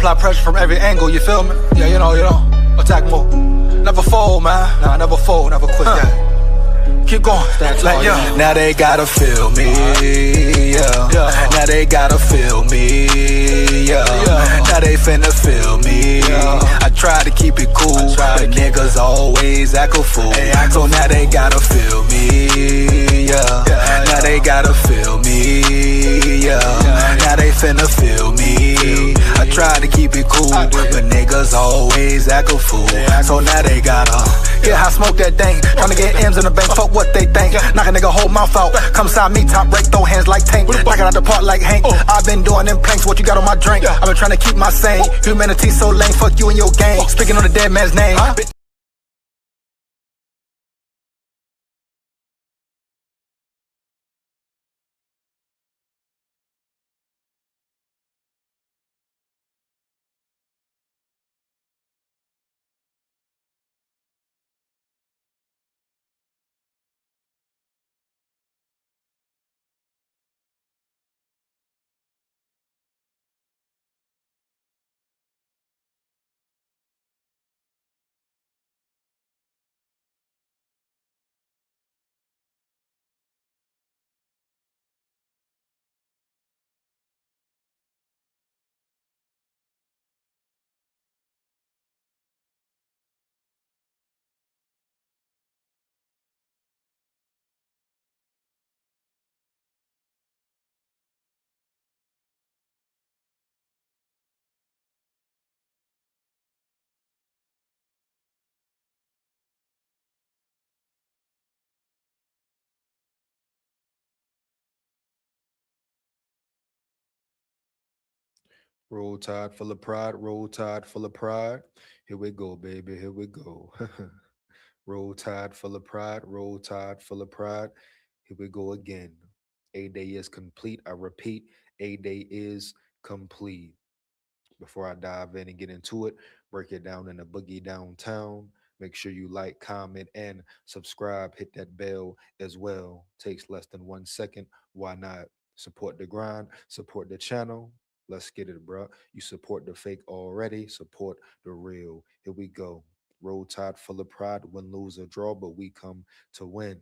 apply pressure from every angle, you feel me? Yeah, you know, attack move. Never fold, man. Nah, never fold, never quit, yeah. Keep going, like, yeah. Now they gotta feel me, yeah. Now they gotta feel me, yeah. Now they finna feel me. I try to keep it cool, but niggas always act a fool. So now they gotta feel me, yeah. Now they gotta feel me, yeah. Now they finna feel me. I try to keep it cool, but niggas always act a fool. So now they gotta, yeah, I smoke that thing. Tryna get M's in the bank, fuck what they think. Knock a nigga whole mouth out. Come side me, top break, throw hands like Tank. Knock it out the park like Hank. I've been doing them planks, what you got on my drink? I've been trying to keep my sane. Humanity so lame, fuck you and your gang. Speaking on the dead man's name. Roll Tide full of pride, roll tide full of pride. Here we go, baby, here we go. Roll Tide full of pride, roll tide full of pride. Here we go again. A day is complete. I repeat, a day is complete. Before I dive in and get into it, break it down in a boogie downtown. Make sure you like, comment, and subscribe. Hit that bell as well. Takes less than 1 second. Why not? Support the grind, support the channel. Let's get it, bro. You support the fake already, support the real. Here we go. Roll Tide full of pride, win, lose, or draw, but we come to win.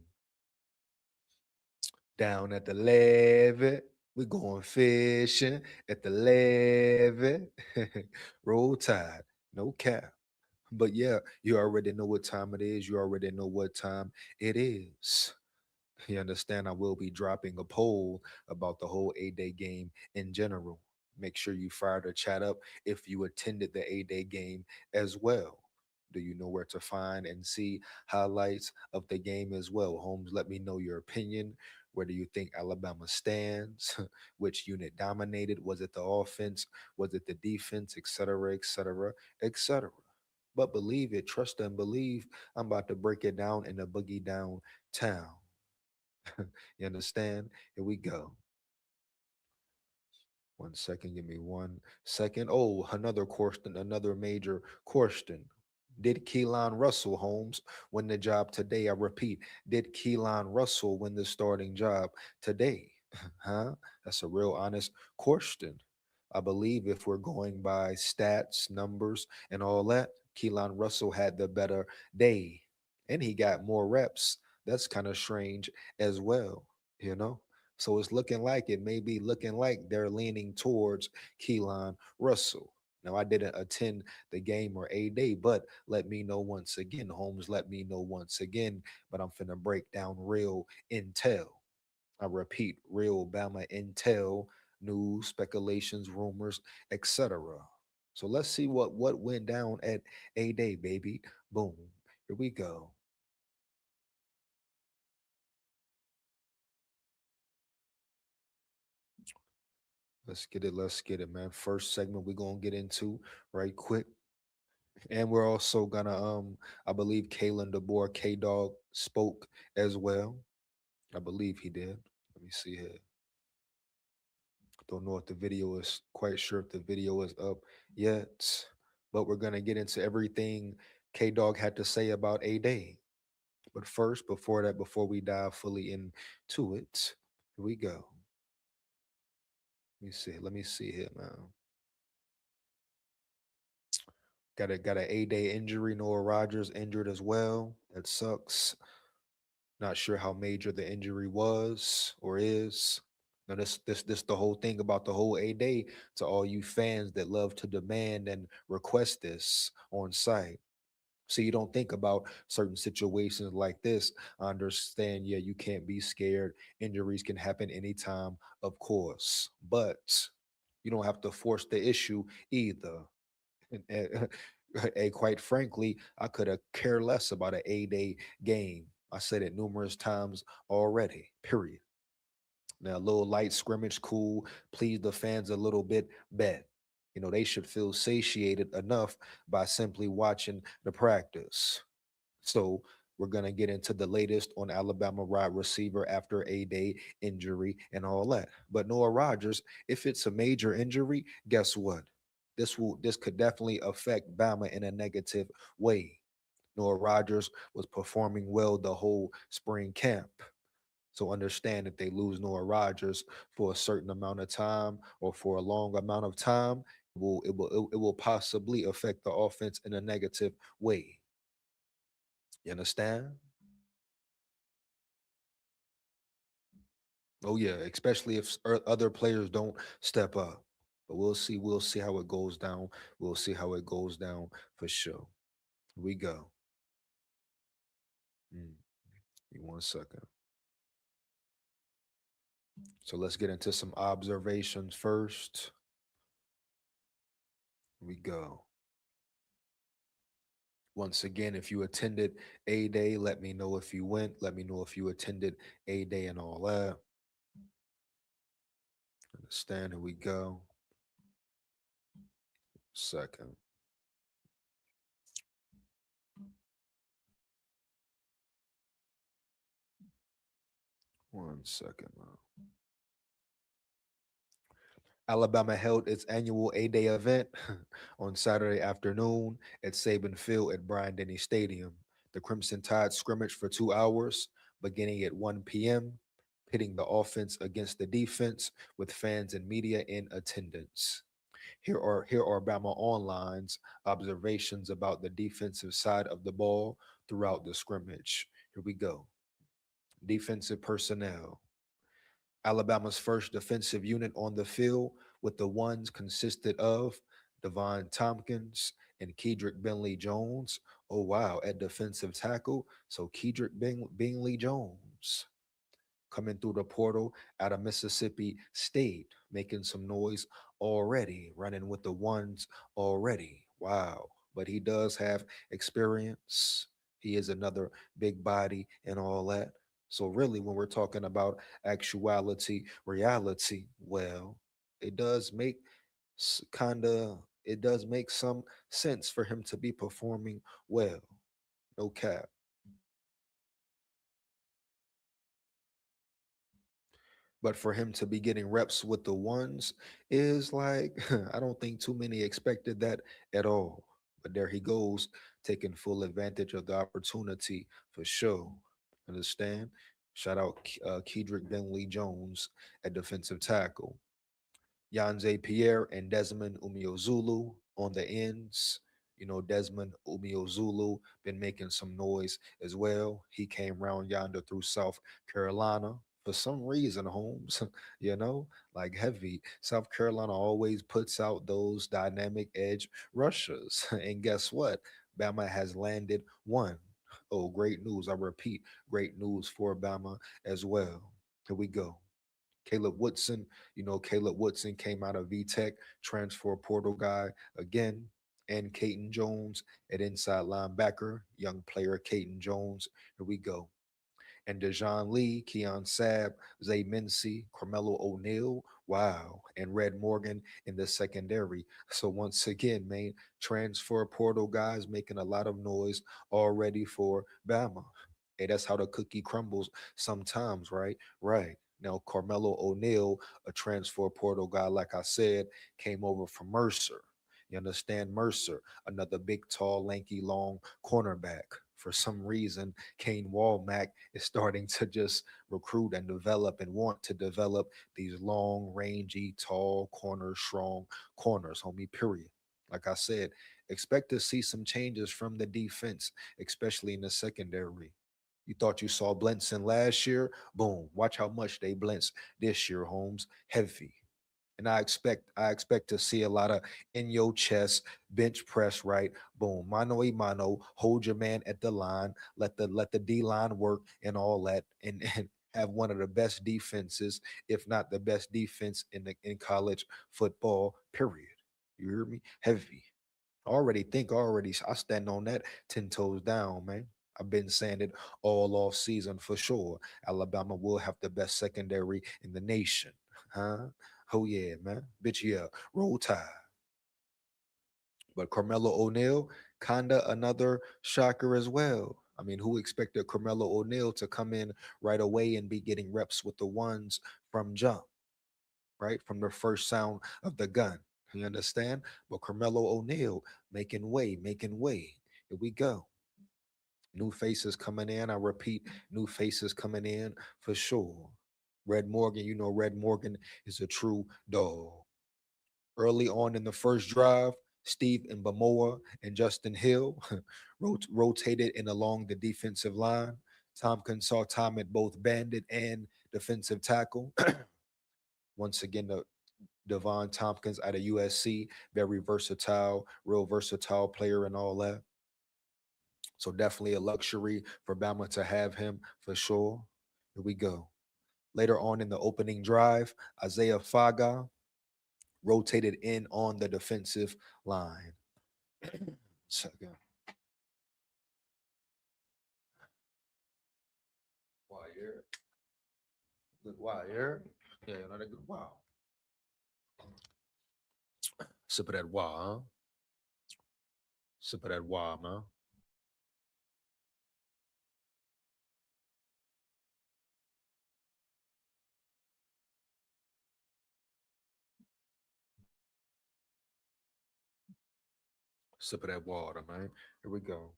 Down at the levee, we going fishing at the levee. Roll Tide, no cap. But yeah, you already know what time it is. You already know what time it is. You understand? I will be dropping a poll about the whole A-Day game in general. Make sure you fire the chat up if you attended the A-Day game as well. Do you know where to find and see highlights of the game as well? Holmes, let me know your opinion. Where do you think Alabama stands? Which unit dominated? Was it the offense? Was it the defense? Etc. Etc. Etc. But believe it, trust and believe. I'm about to break it down in the boogie downtown. You understand? Here we go. 1 second, give me 1 second. Oh, another question, another major question. Did Keelan Russell, Holmes, win the job today? I repeat, did Keelan Russell win the starting job today? Huh? That's a real honest question. I believe if we're going by stats, numbers, and all that, Keelan Russell had the better day and he got more reps. That's kind of strange as well, you know? So it's looking like it may be looking like they're leaning towards Keelan Russell. Now, I didn't attend the game or a day, but let me know once again, Holmes. Let me know once again. But I'm finna break down real intel. I repeat, real Bama intel, news, speculations, rumors, etc. So let's see what went down at a day, baby. Boom. Here we go. Let's get it. Let's get it, man. First segment we're gonna get into right quick. And we're also gonna I believe Kalen DeBoer, K Dog spoke as well. I believe he did. Let me see here. Don't know if the video is quite sure if the video is up yet. But we're gonna get into everything K Dog had to say about a day. But first, before that, before we dive fully into it, here we go. Let me see. Let me see here now. Got a A-Day injury. Noah Rogers injured as well. That sucks. Not sure how major the injury was or is. Now this the whole thing about the whole A-Day to all you fans that love to demand and request this on site. So you don't think about certain situations like this. I understand, yeah, you can't be scared. Injuries can happen anytime, of course. But you don't have to force the issue either. And, quite frankly, I could have care less about an A-Day game. I said it numerous times already. Period. Now, a little light scrimmage, cool. Please the fans a little bit. Bet. They should feel satiated enough by simply watching the practice. So we're gonna get into the latest on Alabama wide receiver after A-Day injury and all that. But Noah Rogers, if it's a major injury, guess what? This could definitely affect Bama in a negative way. Noah Rogers was performing well the whole spring camp. So understand if they lose Noah Rogers for a certain amount of time or for a long amount of time, it will possibly affect the offense in a negative way. You understand? Oh yeah, especially if other players don't step up. But we'll see. We'll see how it goes down. We'll see how it goes down for sure. Here we go. Mm, give me 1 second. So let's get into some observations first. Here we go. Once again, if you attended A-Day, let me know if you went. Let me know if you attended A-Day and all that. Understand? Here we go. Second. 1 second now. Alabama held its annual A-Day event on Saturday afternoon at Saban Field at Bryant-Denny Stadium. The Crimson Tide scrimmaged for 2 hours, beginning at 1 p.m., pitting the offense against the defense with fans and media in attendance. Here are Bama Online's observations about the defensive side of the ball throughout the scrimmage. Here we go. Defensive personnel. Alabama's first defensive unit on the field with the ones consisted of Devon Tompkins and Kedrick Bentley Jones. Oh, wow, at defensive tackle. So Kedrick Bingley Jones coming through the portal out of Mississippi State, making some noise already, running with the ones already. Wow. But he does have experience. He is another big body and all that. So, really, when we're talking about actuality, reality, well, it does make it does make some sense for him to be performing well. No cap. But for him to be getting reps with the ones is like, I don't think too many expected that at all. But there he goes, taking full advantage of the opportunity for sure. Understand? Shout out Kedrick Bentley Jones at defensive tackle. Yanze Pierre and Desmond Umeozulu on the ends. Desmond Umeozulu been making some noise as well. He came round yonder through South Carolina for some reason, Holmes. Like heavy. South Carolina always puts out those dynamic edge rushers. And guess what? Bama has landed one. Oh, great news. I repeat, great news for Bama as well. Here we go. Caleb Woodson, Caleb Woodson came out of VTech, transfer portal guy again. And Caton Jones at inside linebacker, young player Caton Jones. Here we go. And Dejon Lee, Keon Sabb, Zay Mincy, Carmelo O'Neal, wow, and Red Morgan in the secondary. So once again, man, transfer portal guys making a lot of noise already for Bama. Hey, that's how the cookie crumbles sometimes, right? Right. Now, Carmelo O'Neal, a transfer portal guy, like I said, came over from Mercer. You understand Mercer, another big, tall, lanky, long cornerback. For some reason, Kane Walmack is starting to just recruit and develop and want to develop these long, rangy, tall corners, strong corners, homie, period. Like I said, expect to see some changes from the defense, especially in the secondary. You thought you saw Blenson last year? Boom. Watch how much they Blentz this year, Holmes. Heavy. And I expect to see a lot of in your chest bench press, right? Boom, mano a mano, hold your man at the line, let the D line work and all that, and have one of the best defenses, if not the best defense in college football. Period. You hear me? Heavy. I stand on that 10 toes down, man. I've been saying it all off season for sure. Alabama will have the best secondary in the nation. Huh? Oh yeah, man. Bitch, yeah. Roll Tide. But Carmelo O'Neal, kinda another shocker as well. I mean, who expected Carmelo O'Neal to come in right away and be getting reps with the ones from jump, right? From the first sound of the gun. You understand? But Carmelo O'Neal making way, making way. Here we go. New faces coming in. I repeat, new faces coming in for sure. Red Morgan, you know, Red Morgan is a true dog. Early on in the first drive, Steve and Bamoa and Justin Hill rotated in along the defensive line. Tompkins saw time at both bandit and defensive tackle. Once again, the Devon Tompkins out of USC, very versatile, real versatile player and all that. So definitely a luxury for Bama to have him for sure. Here we go. Later on in the opening drive, Isaiah Faga rotated in on the defensive line. Second. Wire. Good wire. Yeah, another good wow. Sip of that wow, huh? Sip of that wow, man. Sip of that water, man. Here we go.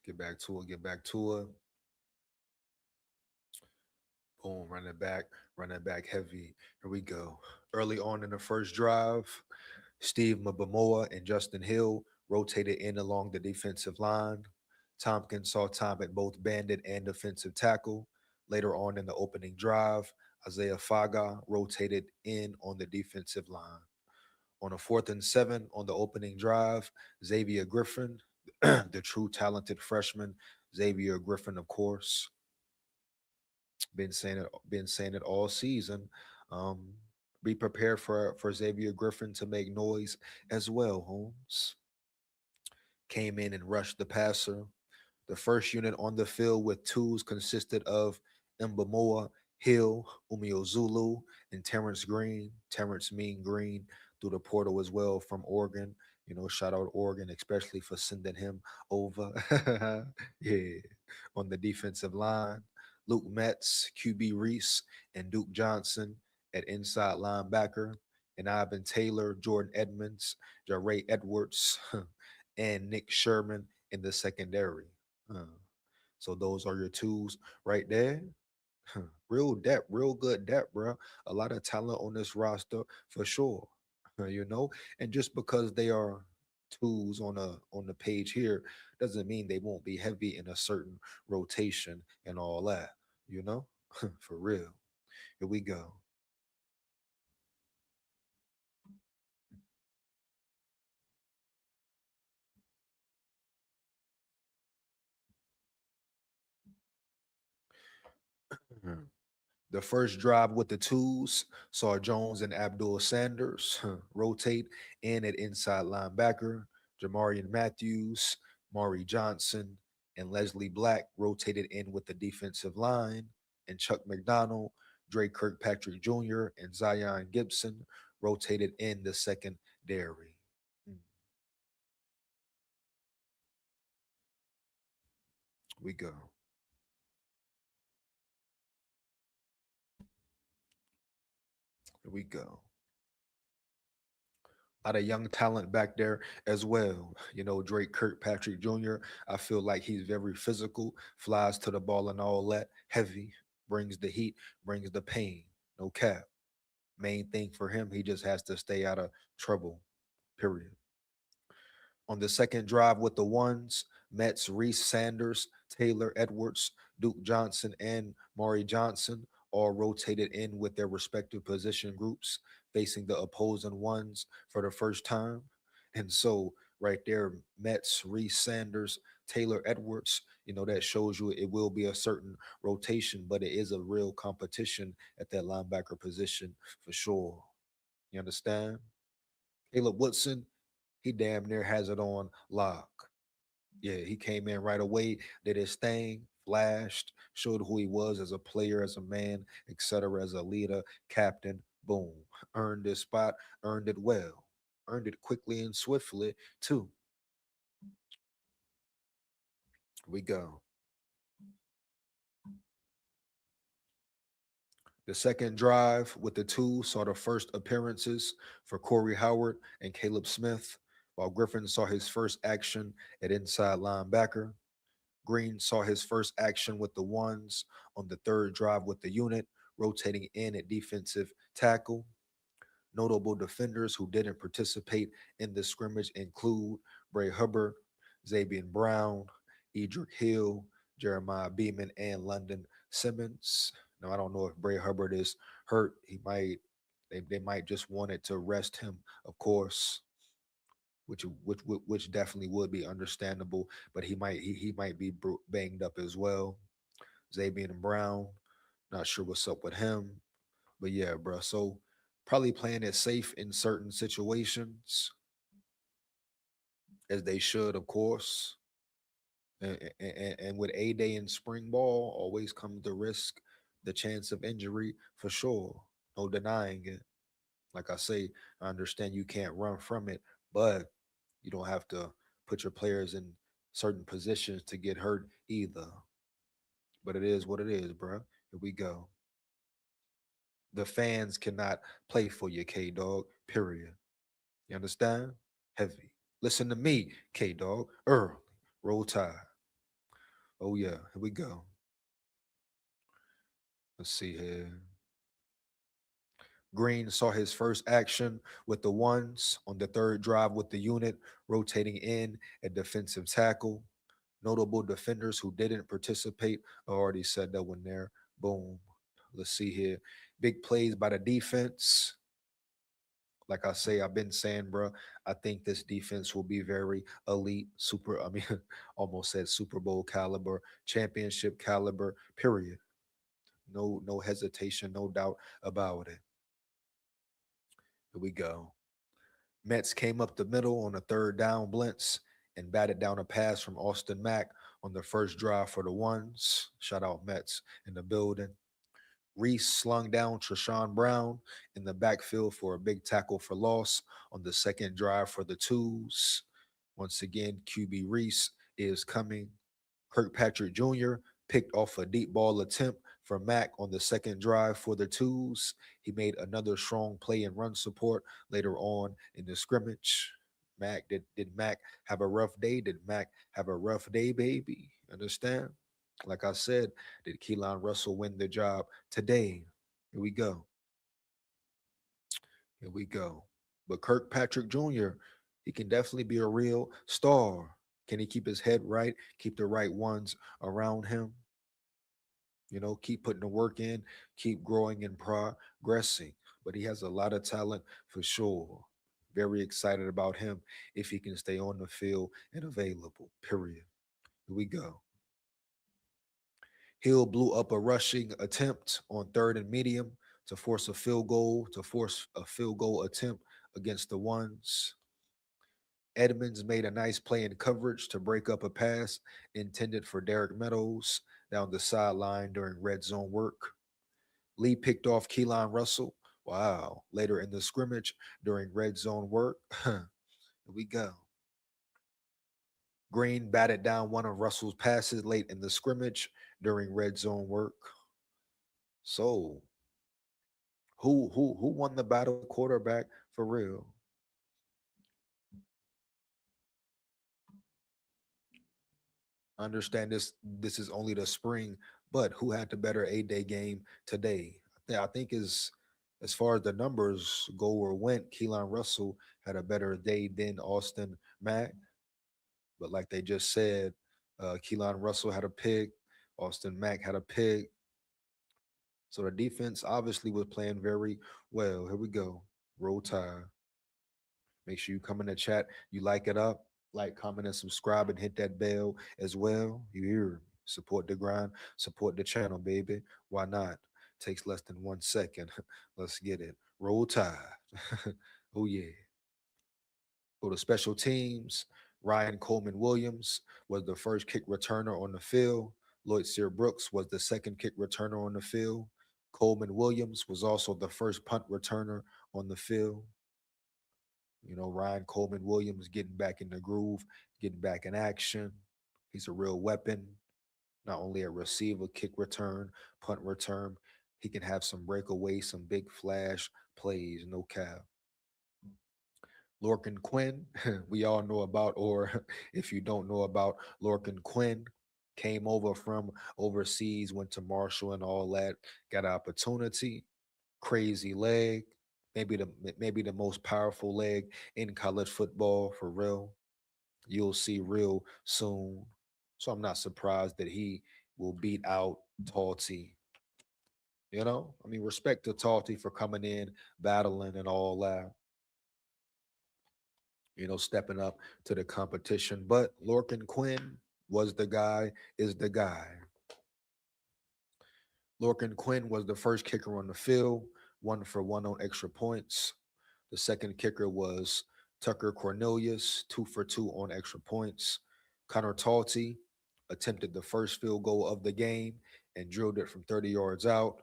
Get back to it. Get back to it. Boom, run it back heavy. Here we go. Early on in the first drive, Steve Mabamoa and Justin Hill rotated in along the defensive line. Tompkins saw time at both bandit and defensive tackle. Later on in the opening drive, Isaiah Faga rotated in on the defensive line. On a 4th and 7 on the opening drive, Xavier Griffin, the true talented freshman, Xavier Griffin, of course, been saying it all season. Um, be prepared for Xavier Griffin to make noise as well, Holmes. Came in and rushed the passer. The first unit on the field with twos consisted of Mbamoa, Hill, Umio Zulu, and Terrence Green. Terrence Mean Green through the portal as well from Oregon. You know, shout out Oregon, especially for sending him over. Yeah. On the defensive line, Luke Metz, QB Reese, and Duke Johnson at inside linebacker, and Ivan Taylor, Jordan Edmonds, Jaray Edwards, and Nick Sherman in the secondary. Uh, so those are your twos right there. Real depth, real good depth, bro. A lot of talent on this roster for sure. You know, and just because they are tools on the page here doesn't mean they won't be heavy in a certain rotation and all that. You know, for real. Here we go. The first drive with the twos saw Jones and Abdul Sanders rotate in at inside linebacker. Jamarian Matthews, Maury Johnson, and Leslie Black rotated in with the defensive line. And Chuck McDonald, Dre Kirkpatrick Jr., and Zion Gibson rotated in the secondary. Mm, we go. Here we go. A lot of young talent back there as well. You know, Drake Kirkpatrick Jr., I feel like he's very physical, flies to the ball and all that, heavy, brings the heat, brings the pain. No cap. Main thing for him, he just has to stay out of trouble, period. On the second drive with the ones, Mets Reese Sanders, Taylor Edwards, Duke Johnson, and Maury Johnson all rotated in with their respective position groups, facing the opposing ones for the first time. And so, right there, Mets Reese Sanders, Taylor Edwards, that shows you it will be a certain rotation, but it is a real competition at that linebacker position for sure. You understand? Caleb Woodson, he damn near has it on lock. Yeah, he came in right away, did his thing, flashed, showed who he was as a player, as a man, etc., as a leader, captain. Boom. Earned his spot, earned it well, earned it quickly and swiftly, too. We go. The second drive with the two saw the first appearances for Corey Howard and Caleb Smith, while Griffin saw his first action at inside linebacker. Green saw his first action with the ones on the third drive with the unit, rotating in at defensive tackle. Notable defenders who didn't participate in the scrimmage include Bray Hubbard, Zabian Brown, Edric Hill, Jeremiah Beeman, and London Simmons. Now I don't know if Bray Hubbard is hurt. They might just wanted to rest him, of course, which definitely would be understandable. But he might be banged up as well. Zabian Brown, not sure what's up with him, but yeah, bro. So probably playing it safe in certain situations, as they should, of course. And with A Day in spring ball, always comes the risk, the chance of injury for sure. No denying it. Like I say, I understand you can't run from it, but you don't have to put your players in certain positions to get hurt either. But it is what it is, bro. Here we go. The fans cannot play for you, K Dog. Period. You understand? Heavy. Listen to me, K Dog. Early. Roll Tide. Oh yeah, here we go. Let's see here. Green saw his first action with the ones on the third drive with the unit, rotating in at defensive tackle. Notable defenders who didn't participate. I already said that one there. Boom. Let's see here. Big plays by the defense. Like I say, I've been saying, bro, I think this defense will be very elite, super, I mean, almost said Super Bowl caliber, championship caliber, period. No hesitation, no doubt about it. Here we go. Mets came up the middle on a third down blitz and batted down a pass from Austin Mack on the first drive for the ones. Shout out Mets in the building. Reese slung down Treshawn Brown in the backfield for a big tackle for loss on the second drive for the twos. Once again, QB Reese is coming. Kirkpatrick Jr. picked off a deep ball attempt from Mack on the second drive for the twos. He made another strong play and run support later on in the scrimmage. Did Mack have a rough day? Did Mack have a rough day, baby? Understand? Like I said, did Keelan Russell win the job today? Here we go. Here we go. But Kirkpatrick Jr., he can definitely be a real star. Can he keep his head right? Keep the right ones around him? Keep putting the work in, keep growing and progressing. But he has a lot of talent for sure. Very excited about him if he can stay on the field and available. Period. Here we go. Hill blew up a rushing attempt on third and medium to force a field goal attempt against the ones. Edmonds made a nice play in coverage to break up a pass intended for Derek Meadows down the sideline during red zone work. Lee picked off Keelan Russell. Wow. Later in the scrimmage during red zone work. Here we go. Green batted down one of Russell's passes late in the scrimmage during red zone work. So, who won the battle quarterback for real? understand this is only the spring, but who had the better 8-day game today? I think is as far as the numbers go or went, Keelan Russell had a better day than Austin Mack. But like they just said, Keelan Russell had a pick, Austin Mack had a pick. So the defense obviously was playing very well. Here we go. Roll Tide. Make sure you come in the chat. You like it up, like, comment, and subscribe, and hit that bell as well. You hear me? Support the grind, support the channel, baby. Why not? Takes less than 1 second. Let's get it. Roll Tide. Oh yeah. Go to special teams. Ryan Coleman Williams was the first kick returner on the field. Lloyd Sear Brooks was the second kick returner on the field. Coleman Williams was also the first punt returner on the field. You know, Ryan Coleman Williams getting back in the groove, getting back in action. He's a real weapon, not only a receiver, kick return, punt return. He can have some breakaway, some big flash plays, no cap. Lorcan Quinn, we all know about, or if you don't know about, Lorcan Quinn came over from overseas, went to Marshall and all that, got an opportunity, crazy leg, maybe the most powerful leg in college football for real. You'll see real soon. So I'm not surprised that he will beat out Talty. You know, I mean, respect to Talty for coming in, battling and all that, you know, stepping up to the competition. But Lorcan Quinn was the guy, is the guy. Lorcan Quinn was the first kicker on the field, 1 for 1 on extra points. The second kicker was Tucker Cornelius, 2 for 2 on extra points. Connor Talty attempted the first field goal of the game and drilled it from 30 yards out.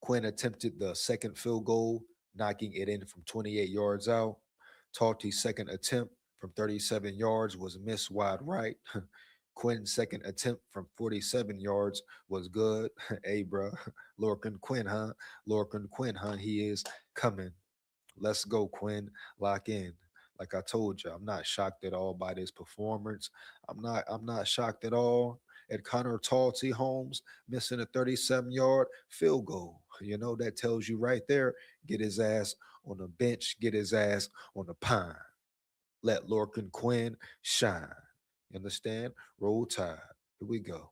Quinn attempted the second field goal, knocking it in from 28 yards out. Talty's second attempt from 37 yards was missed wide right. Quinn's second attempt from 47 yards was good. Hey, bro, Lorcan Quinn, huh? Lorcan Quinn, huh? He is coming. Let's go, Quinn. Lock in. Like I told you, I'm not shocked at all by this performance. I'm not shocked at all at Connor Talty Holmes missing a 37-yard field goal. You know, that tells you right there, get his ass on the bench, get his ass on the pine. Let Lorcan Quinn shine. You understand? Roll Tide. Here we go.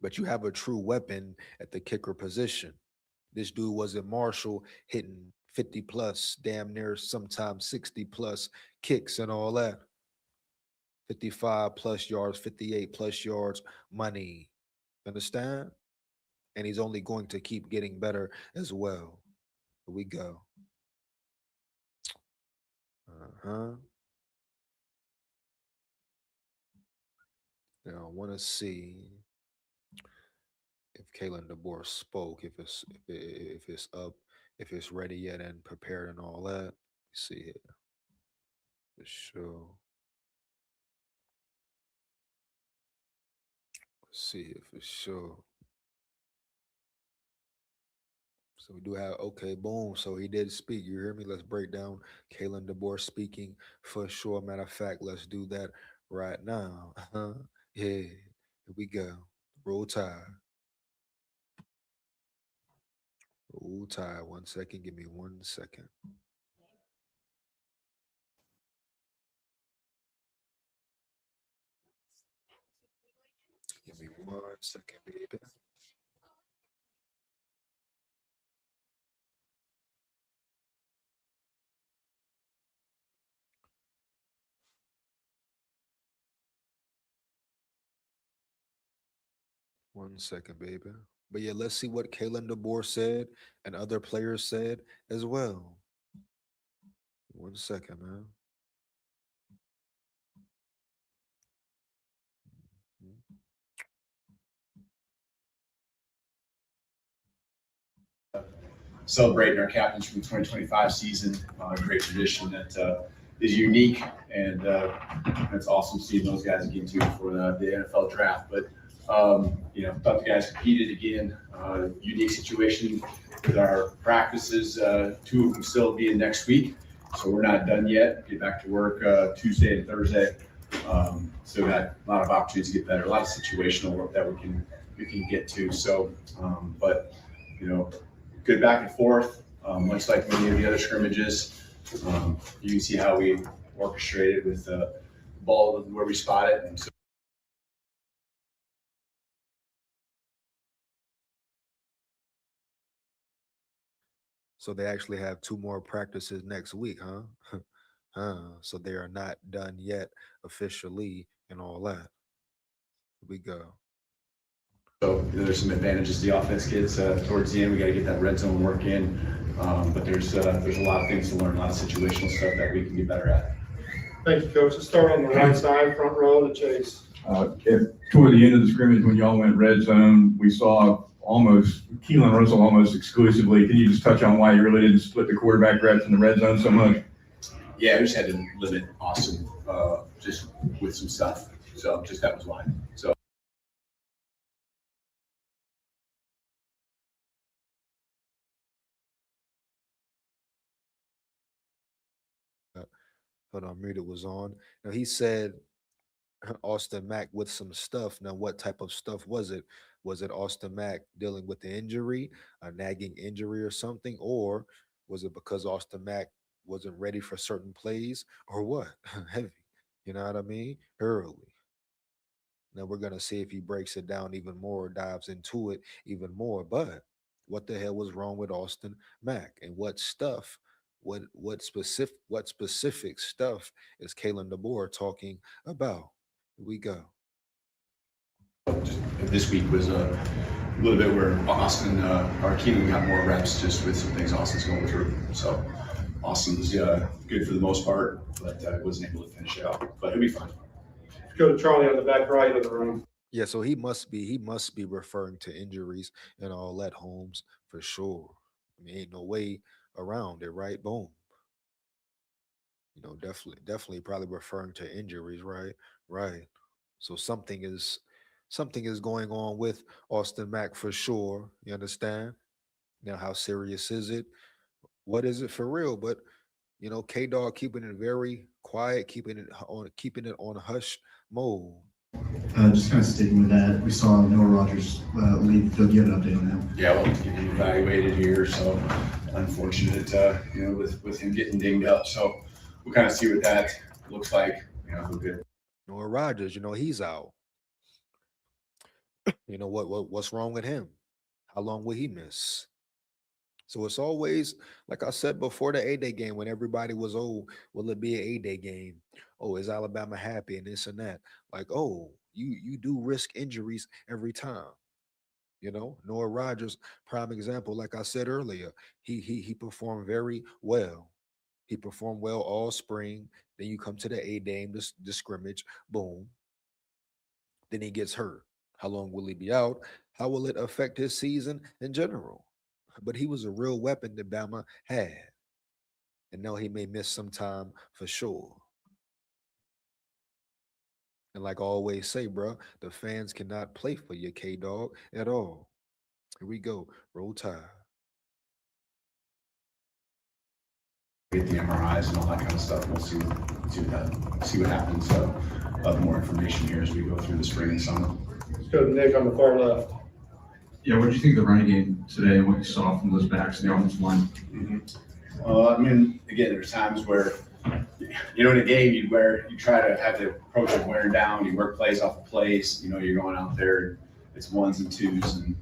But you have a true weapon at the kicker position. This dude was at Marshall hitting 50 plus, damn near sometimes 60 plus kicks and all that. 55 plus yards, 58 plus yards, money. Understand? And he's only going to keep getting better as well. Here we go. Now I want to see if Kalen DeBoer spoke, if it's up, if it's ready yet and prepared and all that. Let's see it for sure. Let's see it for sure. So we do have, okay, boom. So he did speak. You hear me? Let's break down Kalen DeBoer speaking for sure. Matter of fact, let's do that right now. Yeah, here we go. Roll Tide. Roll Tide. 1 second. Give me 1 second. Give me 1 second, baby. One second, baby. But yeah, let's see what Kalen DeBoer said and other players said as well. 1 second, man. Celebrating our captains from the 2025 season, a great tradition that is unique, and it's awesome seeing those guys again too for the NFL draft. But you know, thought the guys competed again. Unique situation with our practices. 2 of them still being next week, so we're not done yet. Get back to work Tuesday and Thursday. Still got a lot of opportunities to get better, a lot of situational work that we can get to. So, but you know, good back and forth, much like many of the other scrimmages. You can see how we orchestrated with the ball where we spot it. And so So they actually have 2 more practices next week, huh? So they are not done yet officially and all that. Here we go. So there's some advantages the offense gets towards the end. We got to get that red zone work in, but there's a lot of things to learn, a lot of situational stuff that we can be better at. Thank you, Coach. Let's start on the right side, front row, the chase. Toward the end of the scrimmage, when y'all went red zone, we saw KEELON Russell almost exclusively. Can you just touch on why you really didn't split the quarterback reps in the red zone so much? Yeah, we just had to limit Austin just with some stuff. So just that was why. So. Hold on, muted was on. Now he said Austin Mack with some stuff. Now, what type of stuff was it? Was it Austin Mack dealing with the injury, a nagging injury or something? Or was it because Austin Mack wasn't ready for certain plays or what? Heavy. You know what I mean? Early. Now we're going to see if he breaks it down even more, dives into it even more. But what the hell was wrong with Austin Mack? And what stuff, what specific stuff is Kalen DeBoer talking about? Here we go. This week was a little bit where Austin, our KEELON got more reps just with some things Austin's going through. So Austin's good for the most part, but wasn't able to finish it out. But he'll be fine. Go to Charlie on the back right of the room. Yeah, so he must be referring to injuries and all that, Holmes, for sure. I mean, ain't no way around it, right? Boom. You know, definitely probably referring to injuries, right? Right. So something is going on with Austin Mack for sure. You understand? Now, how serious is it? What is it for real? But K Dog keeping it very quiet, keeping it on hush mode. Just kind of sticking with that, we saw Noah Rogers leave. Do you have an update on that? Yeah, well, he's getting evaluated here, so unfortunate, with him getting dinged up. So we'll kind of see what that looks like. We're good. Noah Rogers, he's out. What's wrong with him? How long will he miss? So it's always, like I said before the A-Day game, when everybody was, oh, will it be an A-Day game? Oh, is Alabama happy and this and that? Like, oh, you do risk injuries every time. Noah Rogers, prime example, like I said earlier, he performed very well. He performed well all spring. Then you come to the A-Day, the scrimmage, boom. Then he gets hurt. How long will he be out? How will it affect his season in general? But he was a real weapon that Bama had. And now he may miss some time for sure. And like I always say, bro, the fans cannot play for you, K-Dog, at all. Here we go. Roll Tide. Get the MRIs and all that kind of stuff. We'll see what happens. I'll have more information here as we go through the spring and summer. Let's go to Nick on the far left. Yeah, what did you think of the running game today and what you saw from those backs in the offensive line? Again, there's times where, in a game, you try to have the approach of wearing down. You work plays off of plays. You're going out there, and it's ones and twos, and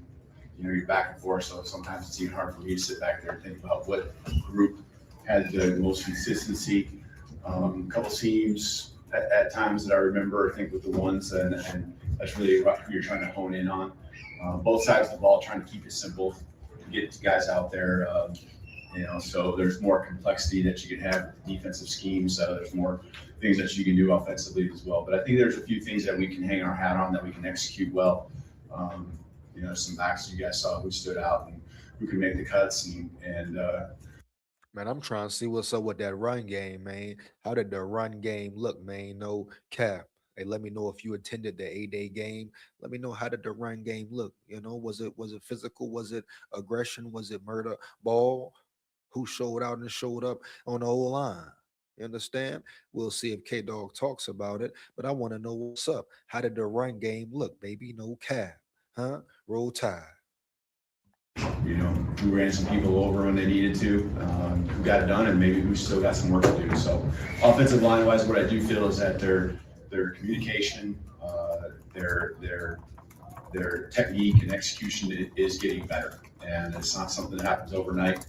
you're back and forth. So sometimes it's even hard for me to sit back there and think about what group had the most consistency. A couple seams at times that I remember, I think, with the ones, and that's really what you're trying to hone in on. Both sides of the ball, trying to keep it simple, get guys out there. So there's more complexity that you can have with defensive schemes. There's more things that you can do offensively as well. But I think there's a few things that we can hang our hat on that we can execute well. Some backs you guys saw who stood out and who can make the cuts and Man, I'm trying to see what's up with that run game, man. How did the run game look, man? No cap. Hey, let me know if you attended the A-Day game. Let me know, how did the run game look? Was it physical? Was it aggression? Was it murder ball? Who showed out and showed up on the whole line? You understand? We'll see if K-Dog talks about it, but I want to know what's up. How did the run game look, baby? No cap. Huh? Roll Tide. You know, we ran some people over when they needed to, who got it done, and maybe we still got some work to do. So offensive line wise, what I do feel is that their communication, their technique and execution is getting better. And it's not something that happens overnight.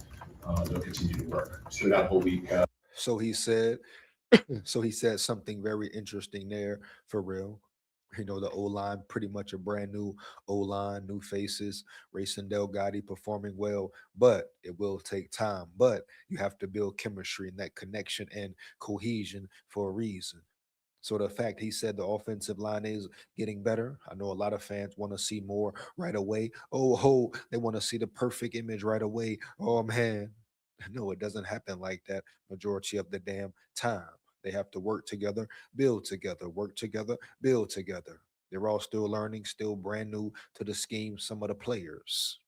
They'll continue to work. Stood out a whole week. So he said something very interesting there, for real. You know, the O-line, pretty much a brand new O-line, new faces. Racing Delgatti performing well, but it will take time. But you have to build chemistry and that connection and cohesion for a reason. So the fact he said the offensive line is getting better, I know a lot of fans want to see more right away. Oh, they want to see the perfect image right away. Oh, man. No, it doesn't happen like that majority of the damn time. They have to work together, build together, work together, build together. They're all still learning, still brand new to the scheme, some of the players,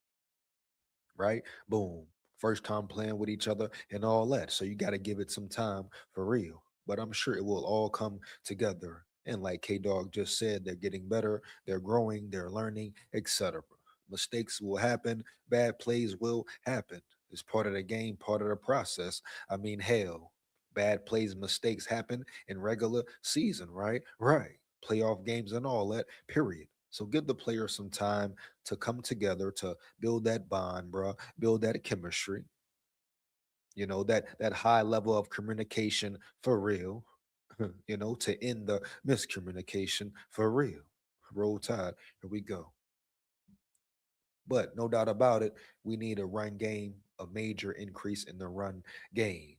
right? Boom. First time playing with each other and all that. So you got to give it some time for real. But I'm sure it will all come together. And like K-Dog just said, they're getting better, they're growing, they're learning, etc. Mistakes will happen, bad plays will happen. It's part of the game, part of the process. I mean, hell, bad plays, mistakes happen in regular season, right? Right. Playoff games and all that, period. So give the players some time to come together to build that bond, bro, build that chemistry. You know, that high level of communication for real, you know, to end the miscommunication for real. Roll Tide. Here we go. But no doubt about it, we need a run game, a major increase in the run game.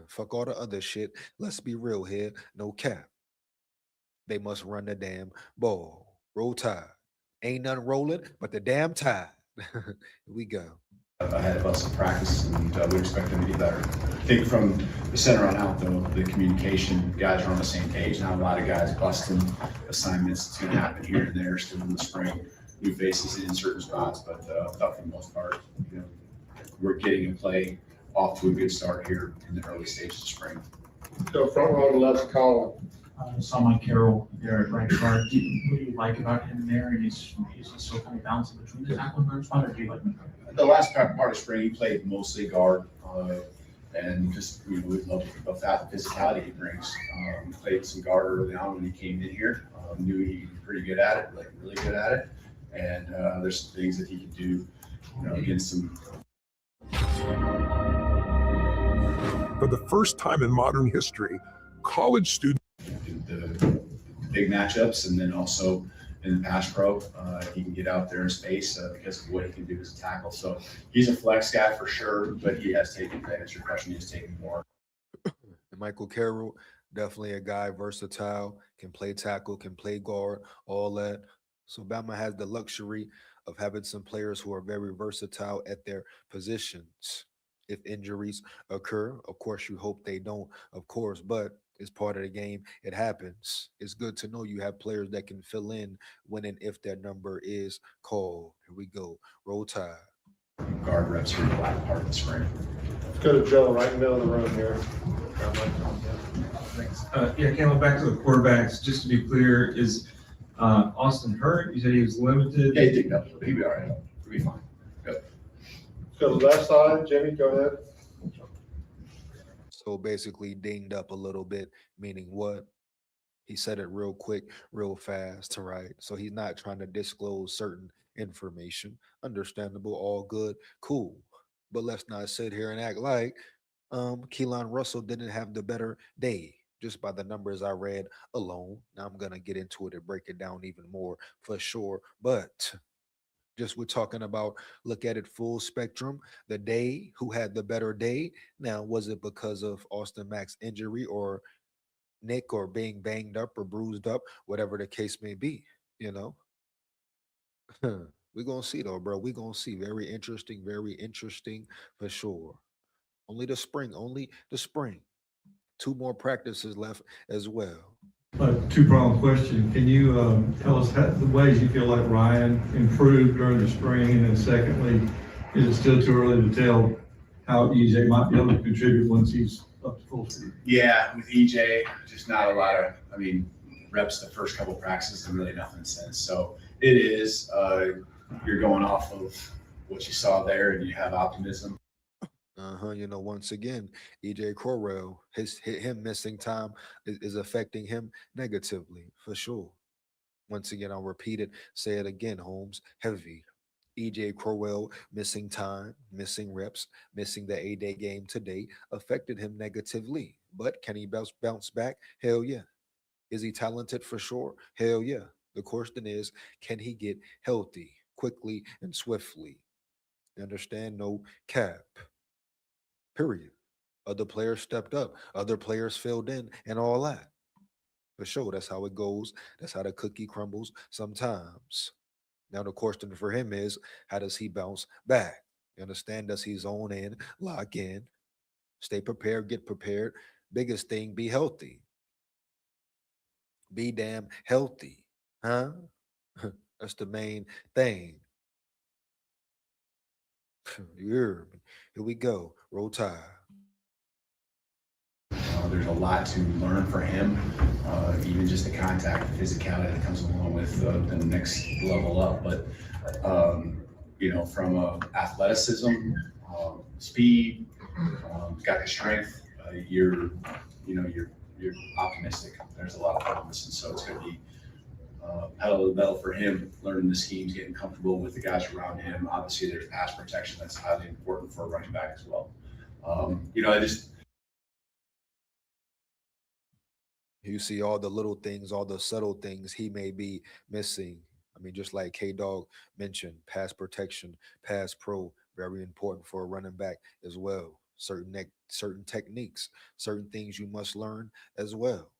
Fuck all the other shit. Let's be real here. No cap. They must run the damn ball. Roll Tide. Ain't nothing rolling but the damn tide. Here we go. Ahead of us in practice, and we expect them to be better. I think from the center on out, though, the communication, guys are on the same page. Not a lot of guys busting assignments. It's going to happen here and there still in the spring. New faces in certain spots, but for the most part, you know, we're getting a play off to a good start here in the early stages of spring. So front row to left, Colin. Saw Mike Carroll there at right guard. What do you like about him there? And he's so kind of balancing between the tackle and guard spot, or do you like him? The last part of spring, he played mostly guard, and just, you know, we love that, the physicality he brings. He played some guard early on when he came in here. Knew he was pretty good at it, like really good at it. And there's some things that he can do, you know, against some. For the first time in modern history, college students. The big matchups, and then also in the pass pro, he can get out there in space because of what he can do as a tackle. So he's a flex guy for sure, but he has taken, to answer your question, he has taken more. Michael Carroll, definitely a guy, versatile, can play tackle, can play guard, all that. So Bama has the luxury of having some players who are very versatile at their positions. If injuries occur, of course, you hope they don't, of course, but it's part of the game. It happens. It's good to know you have players that can fill in when and if their number is called. Here we go. Roll Tide. Guard reps here in the latter part of the spring. Let's go to Joe, right in the middle of the room here. Thanks. Yeah, Campbell, back to the quarterbacks. Just to be clear, is Austin hurt? You said he was limited. Yeah, he did up. He'll be all right. He'll be fine. Good. Let's go to the left side. Jimmy, go ahead. So basically dinged up a little bit, meaning what? He said it real quick, real fast, right? So he's not trying to disclose certain information. Understandable, all good, cool. But let's not sit here and act like KEELON Russell didn't have the better day just by the numbers I read alone. Now I'm going to get into it and break it down even more for sure. But just we're talking about, look at it full spectrum. The day, who had the better day? Now, was it because of Austin Mack's injury or Nick or being banged up or bruised up, whatever the case may be, you know? We're going to see though, bro. We're going to see. Very interesting for sure. Only the spring. 2 more practices left as well. Two-pronged question. Can you tell us the ways you feel like Ryan improved during the spring? And then secondly, is it still too early to tell how EJ might be able to contribute once he's up to full speed? Yeah, with EJ, just not a lot of, reps the first couple practices and really nothing since. So it is, you're going off of what you saw there and you have optimism. You know, once again, EJ Carroll, him missing time is affecting him negatively for sure. Once again, I'll repeat it, say it again, Holmes, heavy. EJ Carroll missing time, missing reps, missing the A-Day game today affected him negatively. But can he bounce back? Hell yeah. Is he talented for sure? Hell yeah. The question is, can he get healthy quickly and swiftly? You understand? No cap. Period. Other players stepped up, other players filled in, and all that. For sure, that's how it goes. That's how the cookie crumbles sometimes. Now, the question for him is, how does he bounce back? You understand? Does he zone in, lock in, stay prepared, get prepared? Biggest thing, be healthy. Be damn healthy. Huh? That's the main thing. You hear me? Here we go. Roll Tide. There's a lot to learn for him, even just the contact, the physicality that comes along with the next level up. But from athleticism, speed, got the strength. You're optimistic. There's a lot of promise, and so it's going to be pedal to the metal for him, learning the schemes, getting comfortable with the guys around him. Obviously, there's pass protection that's highly important for a running back as well. You see all the little things, all the subtle things he may be missing. Just like K-Dog mentioned, pass protection, pass pro, very important for a running back as well. Certain techniques, certain things you must learn as well.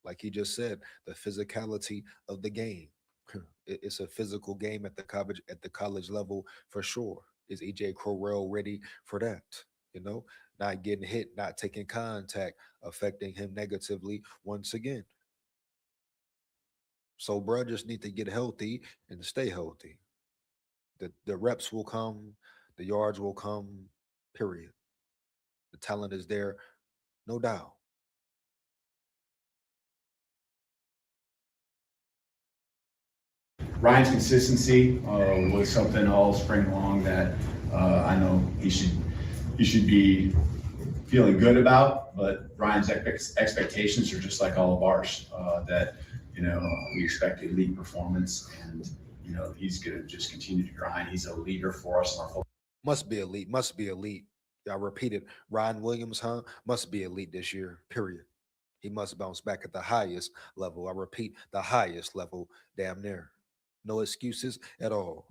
Like he just said, the physicality of the game. It's a physical game at the college level for sure. Is EJ Carroll ready for that? Not getting hit, not taking contact, affecting him negatively once again. So, bro, just need to get healthy and stay healthy. The reps will come, the yards will come, period. The talent is there, no doubt. Ryan's consistency was something all spring long that I know he should be feeling good about, but Ryan's expectations are just like all of ours, that we expect elite performance, and he's going to just continue to grind. He's a leader for us in our football. Must be elite. I repeat it. Ryan Williams, must be elite this year, period. He must bounce back at the highest level. I repeat, the highest level, damn near. No excuses at all.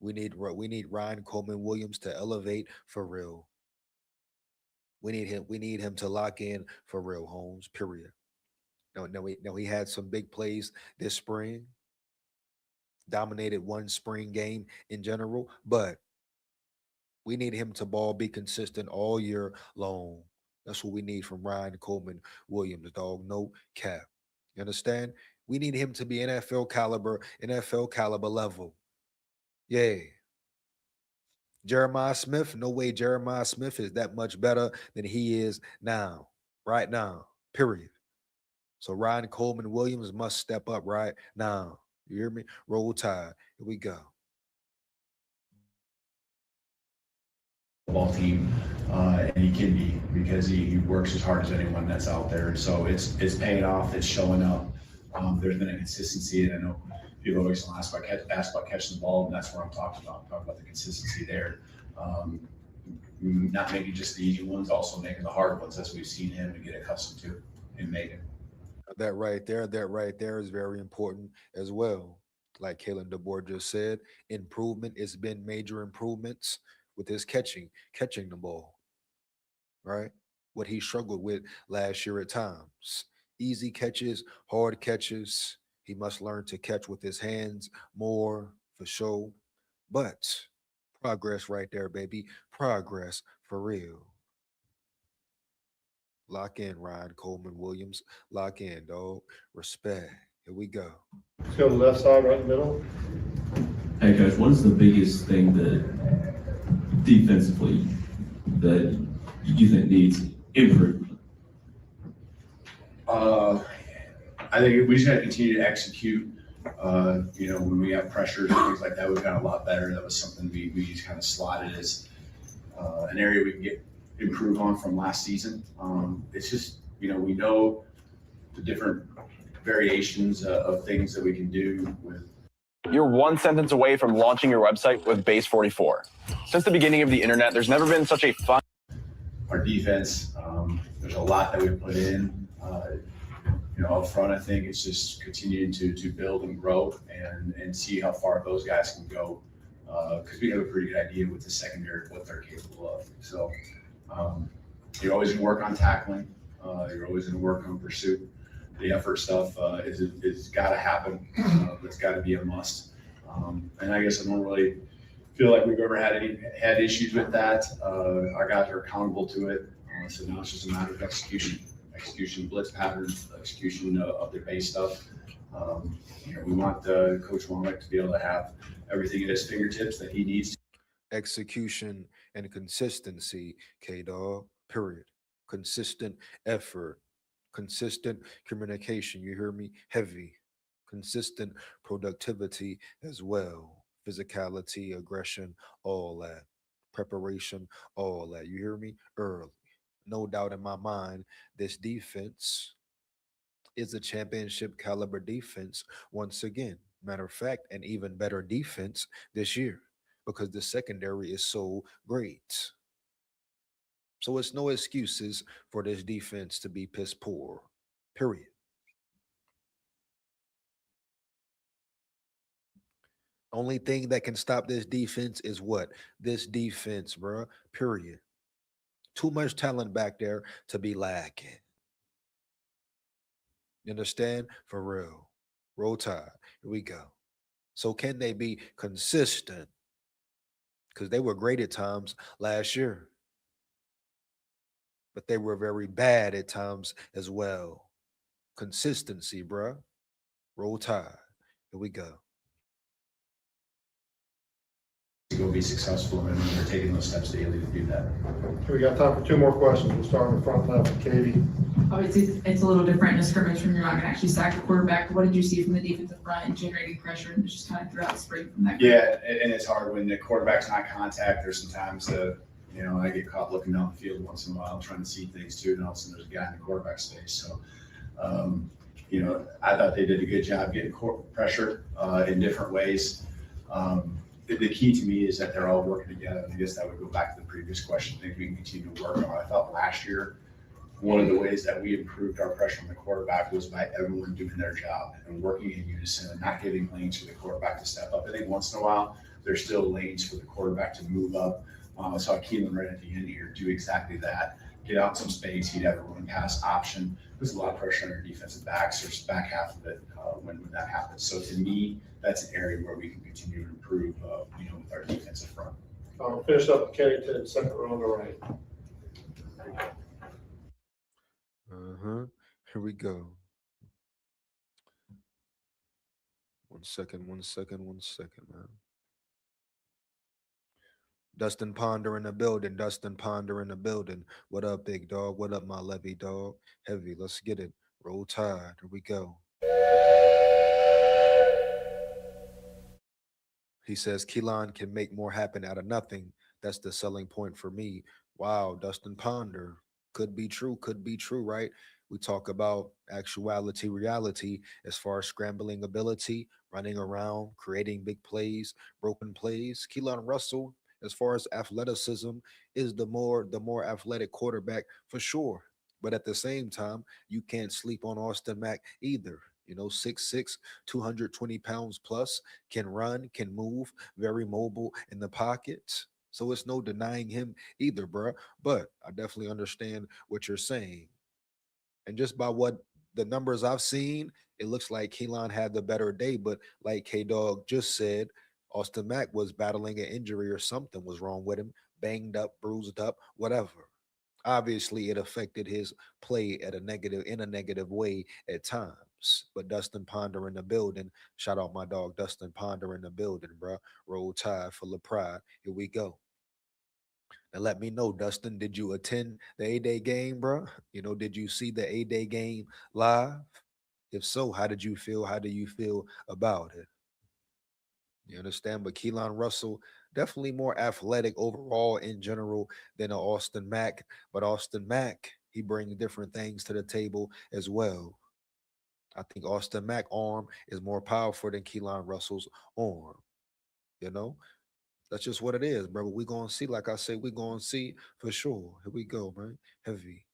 We need Ryan Coleman Williams to elevate for real. We need him to lock in for real, Holmes, period. No, he had some big plays this spring. Dominated one spring game in general, but we need him to be consistent all year long. That's what we need from Ryan Coleman Williams, dog. No cap. You understand? We need him to be NFL caliber level. Yeah. Jeremiah Smith, no way Jeremiah Smith is that much better than he is now, right now, period. So Ryan Coleman Williams must step up right now. You hear me? Roll Tide. Here we go. Ball team, and he can be, because he works as hard as anyone that's out there. And so it's paying off. It's showing up. There's been a consistency, and I know people always ask about catching the ball, and that's what I'm talking about. I'm talking about the consistency there. Not making just the easy ones, also making the hard ones, as we've seen him and get accustomed to and making. That right there is very important as well. Like Kalen DeBoer just said, improvement. It's been major improvements with his catching the ball, right? What he struggled with last year at times. Easy catches, hard catches. He must learn to catch with his hands more, for sure. But progress right there, baby. Progress for real. Lock in, Ryan Coleman Williams. Lock in, dog. Respect. Here we go. Let's go to the left side, right in the middle. Hey, Coach, what is the biggest thing that defensively that you think needs improved? I think we just got to continue to execute. When we have pressures and things like that, we've got a lot better. That was something we just kind of slotted as an area we can improve on from last season. It's just, we know the different variations of things that we can do with. You're one sentence away from launching your website with Base 44. Since the beginning of the internet, there's never been such a fun. Our defense, there's a lot that we put in. Up front, I think it's just continuing to build and grow and see how far those guys can go. Because we have a pretty good idea with the secondary, what they're capable of. So you're always going to work on tackling. You're always going to work on pursuit. The effort stuff is got to happen. It's got to be a must. And I guess I don't really feel like we've ever had issues with that. Our guys are accountable to it. So now it's just a matter of execution, blitz patterns, execution of their base stuff. We want Coach Womack to be able to have everything at his fingertips that he needs. Execution and consistency, K-Dog, period. Consistent effort, consistent communication, you hear me? Heavy. Consistent productivity as well. Physicality, aggression, all that. Preparation, all that. You hear me? Early. No doubt in my mind, this defense is a championship caliber defense once again. Matter of fact, an even better defense this year because the secondary is so great. So it's no excuses for this defense to be piss poor, period. Only thing that can stop this defense is what? This defense, bruh, period. Too much talent back there to be lacking. You understand? For real. Roll Tide. Here we go. So can they be consistent? Because they were great at times last year. But they were very bad at times as well. Consistency, bruh. Roll Tide. Here we go. To go be successful, and they're taking those steps daily to do that. We got time for two more questions. We'll start in the front left, Katie. Obviously, it's a little different in a scrimmage when you're not going to actually sack the quarterback. What did you see from the defensive front and generating pressure and just kind of throughout the spring from that? Yeah, and it's hard when the quarterback's not contact. There's sometimes I get caught looking down the field once in a while trying to see things too, and all of a sudden there's a guy in the quarterback space. So, I thought they did a good job getting pressure in different ways. The key to me is that they're all working together. And I guess that would go back to the previous question. I think we can continue to work on. I thought last year, one of the ways that we improved our pressure on the quarterback was by everyone doing their job and working in unison and not giving lanes for the quarterback to step up. I think once in a while, there's still lanes for the quarterback to move up. I saw KEELON right at the end here do exactly that. Get out some space. He'd have a run pass option. There's a lot of pressure on your defensive backs or back half of it when that happens. So to me, that's an area where we can continue to improve, with our defensive front. Finish up with Kennington, second row on the right. Here we go. One second, man. Dustin Ponder in the building. Dustin Ponder in the building. What up, big dog? What up, my levy dog? Heavy. Let's get it. Roll Tide. Here we go. He says KEELON can make more happen out of nothing. That's the selling point for me. Wow, Dustin Ponder. Could be true, right? We talk about actuality, reality, as far as scrambling ability, running around, creating big plays, broken plays. KEELON Russell, as far as athleticism, is the more athletic quarterback for sure. But at the same time, you can't sleep on Austin Mack either. 6'6", 220 pounds plus, can run, can move, very mobile in the pocket. So it's no denying him either, bruh. But I definitely understand what you're saying. And just by what the numbers I've seen, it looks like KEELON had the better day. But like K-Dog just said, Austin Mack was battling an injury or something was wrong with him, banged up, bruised up, whatever. Obviously, it affected his play in a negative way at times. But Dustin Ponder in the building. Shout out my dog, Dustin Ponder in the building, bro. Roll Tide, full of pride. Here we go. Now let me know, Dustin, did you attend the A-Day game, bro? You know, did you see the A-Day game live? If so, how did you feel? How do you feel about it? You understand? But Keelan Russell, definitely more athletic overall in general than a Austin Mack. But Austin Mack, he brings different things to the table as well. I think Austin Mack arm is more powerful than Keelan Russell's arm. You know, that's just what it is, bro. We gonna see. Like I said, we gonna see for sure. Here we go, man. Heavy.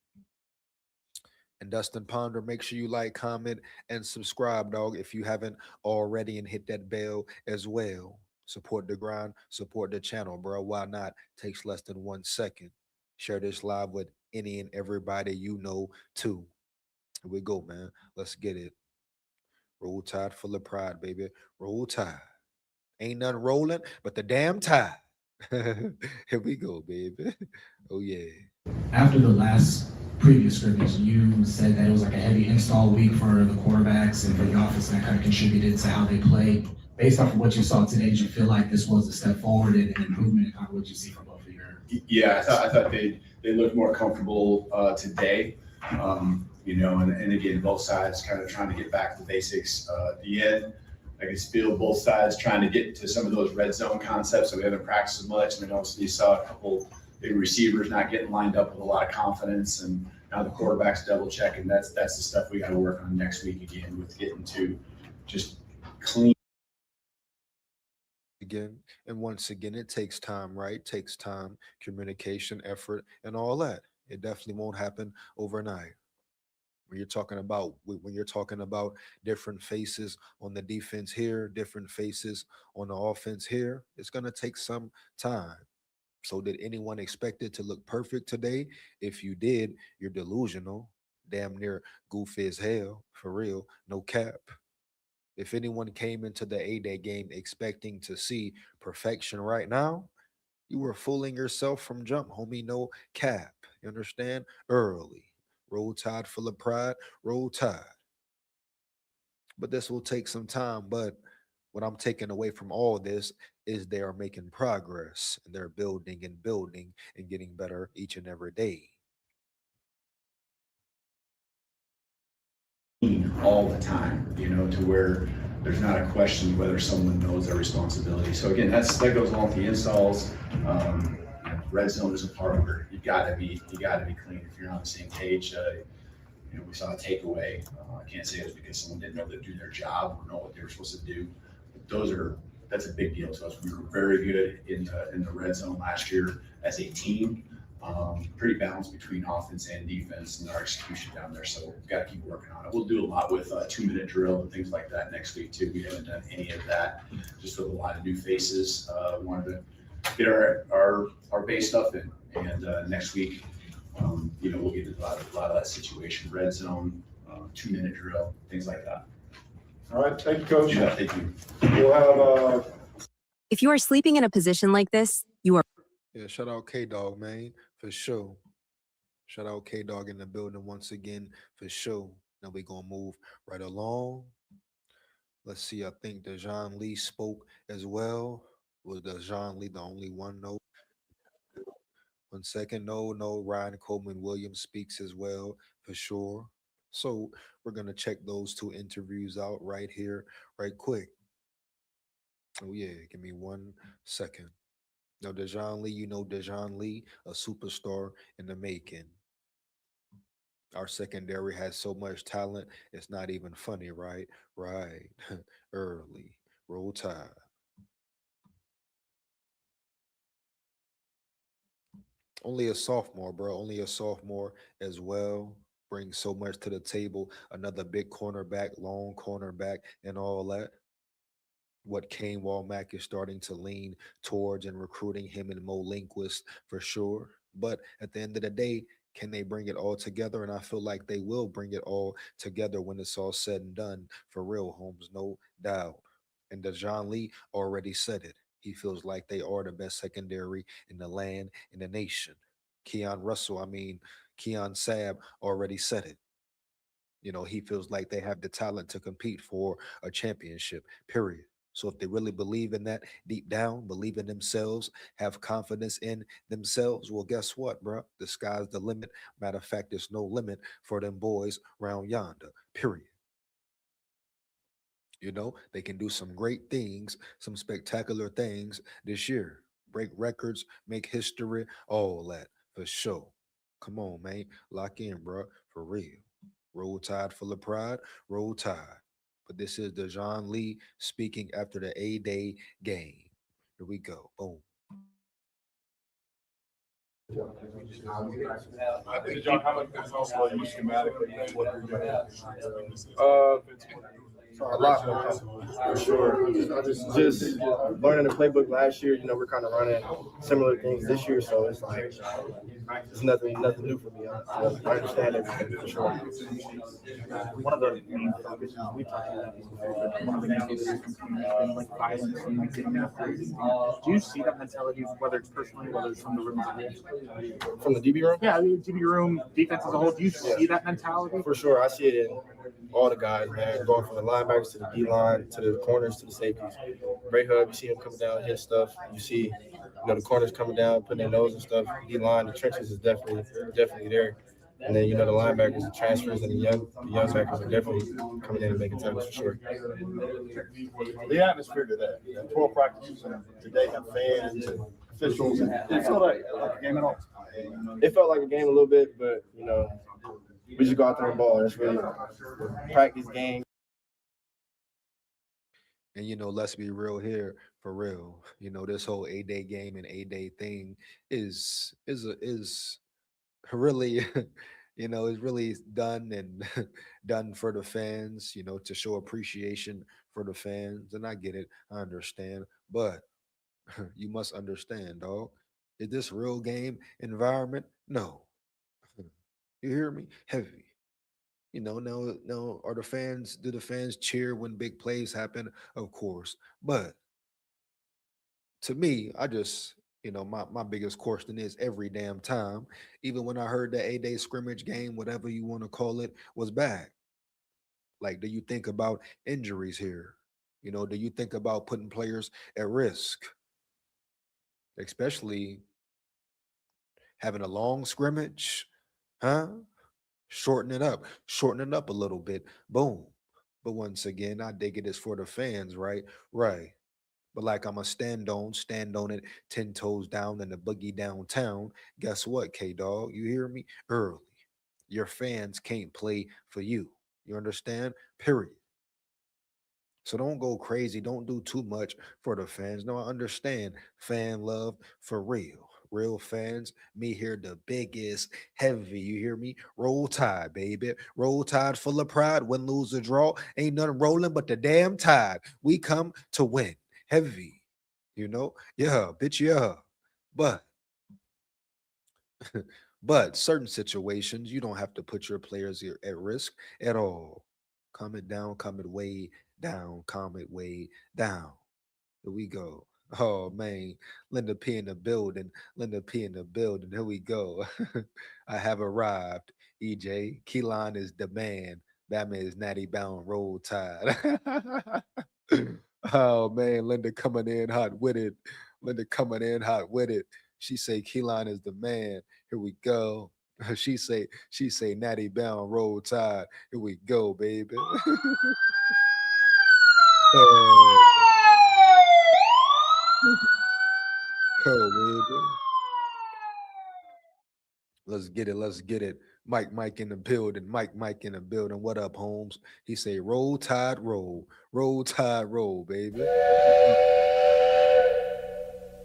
And Dustin Ponder, make sure you like, comment, and subscribe, dog, if you haven't already, and hit that bell as well. Support the grind, support the channel, bro. Why not? Takes less than 1 second. Share this live with any and everybody you know too. Here we go, man. Let's get it. Roll Tide full of pride, baby. Roll Tide. Ain't nothing rolling but the damn tide. Here we go, baby. Oh yeah. After the last previous scrimmage, you said that it was like a heavy install week for the quarterbacks and for the offense, and that kind of contributed to how they played. Based off of what you saw today, did you feel like this was a step forward and an improvement in kind of what you see from both of your? Yeah, I thought they looked more comfortable today. You know, and again, both sides kind of trying to get back to basics at the end. I can feel both sides trying to get to some of those red zone concepts that we haven't practiced as much. And then also you saw a couple big receivers not getting lined up with a lot of confidence, and now the quarterback's double checking. That's the stuff we got to work on next week again, with getting to just clean. Again, and once again, it takes time, right? Takes time, communication, effort, and all that. It definitely won't happen overnight. When you're talking about different faces on the defense here, different faces on the offense here, it's gonna take some time. So did anyone expect it to look perfect today? If you did, you're delusional. Damn near goofy as hell, for real, no cap. If anyone came into the A-Day game expecting to see perfection right now, you were fooling yourself from jump, homie. No cap. You understand? Early. Roll Tide full of pride. Roll Tide. But this will take some time. But what I'm taking away from all this is they are making progress, and they're building and getting better each and every day. All the time, you know, to where there's not a question whether someone knows their responsibility. So again, that goes along with the installs. Red zone is a part of it. You gotta be clean if you're on the same page. You know, we saw a takeaway. I can't say it was because someone didn't know to do their job or know what they were supposed to do. But that's a big deal to us. We were very good in the red zone last year as a team. Pretty balanced between offense and defense and our execution down there. So we've got to keep working on it. We'll do a lot with 2-minute drill and things like that next week too. We haven't done any of that, just with a lot of new faces. We wanted to get our base stuff in, and next week, you know, we'll get into a lot of that situation, red zone, 2-minute drill, things like that. All right, thank you, Coach. Yeah, thank you. We'll have If you are sleeping in a position like this, you are. Yeah, shout out K-Dog, man, for sure. Shout out K-Dog in the building once again, for sure. Now we're going to move right along. Let's see, I think Dejan Lee spoke as well. Was Dejan Lee the only one? No. 1 second. No. Ryan Coleman Williams speaks as well, for sure. So we're going to check those two interviews out right here, right quick. Oh, yeah. Give me 1 second. Now, Dejan Lee, you know Dejan Lee, a superstar in the making. Our secondary has so much talent, it's not even funny, right? Right. Early. Roll Tide. Only a sophomore, bro. Only a sophomore as well. Brings so much to the table. Another big cornerback, long cornerback, and all that. What Kane Walmack is starting to lean towards and recruiting him and Mo Linguist for sure. But at the end of the day, can they bring it all together? And I feel like they will bring it all together when it's all said and done. For real, Holmes, no doubt. And Dejan Lee already said it. He feels like they are the best secondary in the land, in the nation. Keon Sabb already said it. You know, he feels like they have the talent to compete for a championship, period. So if they really believe in that deep down, believe in themselves, have confidence in themselves, well, guess what, bro? The sky's the limit. Matter of fact, there's no limit for them boys round yonder. Period. You know, they can do some great things, some spectacular things this year. Break records, make history, all that for sure. Come on, man. Lock in, bro. For real. Roll Tide full of pride. Roll Tide. But this is the John Lee speaking after the A-Day game. Here we go. Boom. John, how much is also used schematically what you're doing? A lot more comfortable, for sure. Just learning the playbook last year, we're kind of running similar things this year, so it's like it's nothing new for me. I understand everything for sure. One of the main focuses we talked about is one of the main focuses has been like violence and like getting after it. Do you see that mentality, whether it's personally, whether it's from the room as a whole? From the DB room? Yeah, I mean, DB room, defense as a whole. Do you see that mentality? For sure, I see it in all the guys, man, going from the linebackers to the D line to the corners to the safeties. Ray Hub, you see him coming down, hit stuff. You see, the corners coming down, putting their nose and stuff. D line, the trenches is definitely there. And then the linebackers, the transfers, and the young backers are definitely coming in and making tackles for sure. The atmosphere today, 12 practices today have fans and officials. It felt like a game at all. It felt like a game a little bit, but we just go out there and ball. It's really practice game. And let's be real here, for real. This whole A-Day game and A-Day thing is really is really done and done for the fans, to show appreciation for the fans. And I get it, I understand, but you must understand, dog. Is this real game environment? No. You hear me? Heavy. No, are the fans, do the fans cheer when big plays happen? Of course. But to me, I just, my biggest question is every damn time, even when I heard the A-Day scrimmage game, whatever you want to call it, was back. Like, do you think about injuries here? Do you think about putting players at risk? Especially having a long scrimmage, huh? Shorten it up a little bit. Boom. But once again, I dig it is for the fans, right? Right. But like I'm a stand on it, 10 toes down in the boogie downtown. Guess what, K Dog? You hear me? Early. Your fans can't play for you. You understand? Period. So don't go crazy. Don't do too much for the fans. No, I understand fan love for real. Real fans, me here the biggest, heavy. You hear me? Roll Tide, baby. Roll Tide full of pride. Win, lose, or draw. Ain't nothing rolling but the damn tide. We come to win. Heavy. Yeah, bitch, yeah. But but certain situations, you don't have to put your players at risk at all. Calm it down, calm it way down, calm it way down. Here we go. Oh man, Linda P in the building. Linda P in the building. Here we go. I have arrived. EJ, KEELON is the man. Batman is natty bound. Roll Tide. Oh man, Linda coming in hot with it. Linda coming in hot with it. She say KEELON is the man. Here we go. She say natty bound. Roll Tide. Here we go, baby. Go, baby. Let's get it. Let's get it. Mike in the building. Mike in the building. What up, Holmes? He say, roll tide, roll. Roll tide, roll, baby.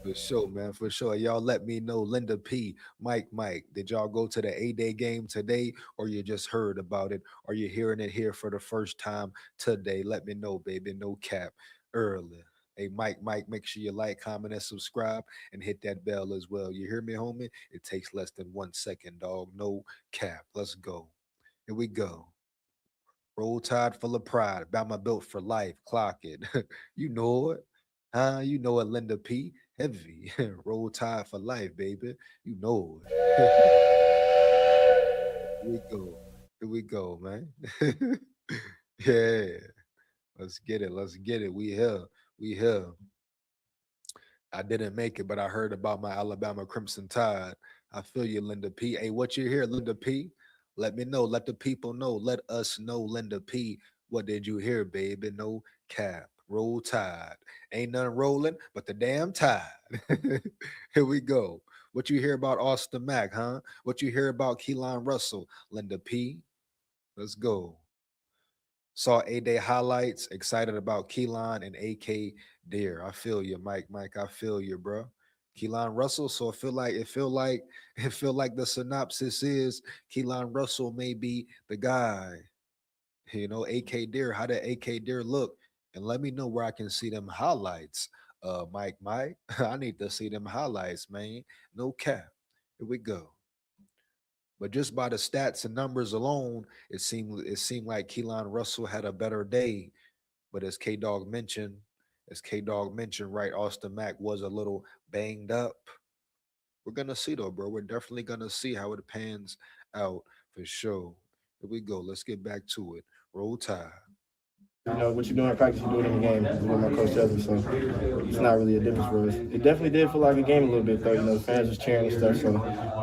For sure, man. For sure. Y'all let me know. Linda P, Mike, did y'all go to the A-Day game today, or you just heard about it? Or you hearing it here for the first time today? Let me know, baby. No cap. Early. Hey, Mike, make sure you like, comment, and subscribe, and hit that bell as well. You hear me, homie? It takes less than 1 second, dog. No cap. Let's go. Here we go. Roll Tide full of pride. Bama built for life. Clock it. You know it. Huh? You know it, Linda P. Heavy. Roll Tide for life, baby. You know it. Here we go. Here we go, man. Yeah. Let's get it. Let's get it. We here. We here. I didn't make it, but I heard about my Alabama Crimson Tide. I feel you, Linda P. Hey, what you hear, Linda P? Let me know. Let the people know. Let us know, Linda P. What did you hear, baby? No cap. Roll Tide. Ain't nothing rolling but the damn tide. Here we go. What you hear about Austin Mack, huh? What you hear about Keelan Russell? Linda P. Let's go. Saw A-Day highlights. Excited about Keelan and AK Deer. I feel you, Mike. Mike, I feel you, bro. Keelan Russell. So it feel like the synopsis is Keelan Russell may be the guy. You know, AK Deer. How did AK Deer look? And let me know where I can see them highlights. Mike, I need to see them highlights, man. No cap. Here we go. But just by the stats and numbers alone, it seemed like Keelan Russell had a better day. But as K-Dog mentioned, right, Austin Mack was a little banged up. We're gonna see though, bro. We're definitely gonna see how it pans out for sure. Here we go. Let's get back to it. Roll Tide. You know, what you're doing in practice, you do it in the game with my coach Jeffrey, so it's not really a difference for us. It definitely did feel like a game a little bit, though. You know, the fans was cheering and stuff, so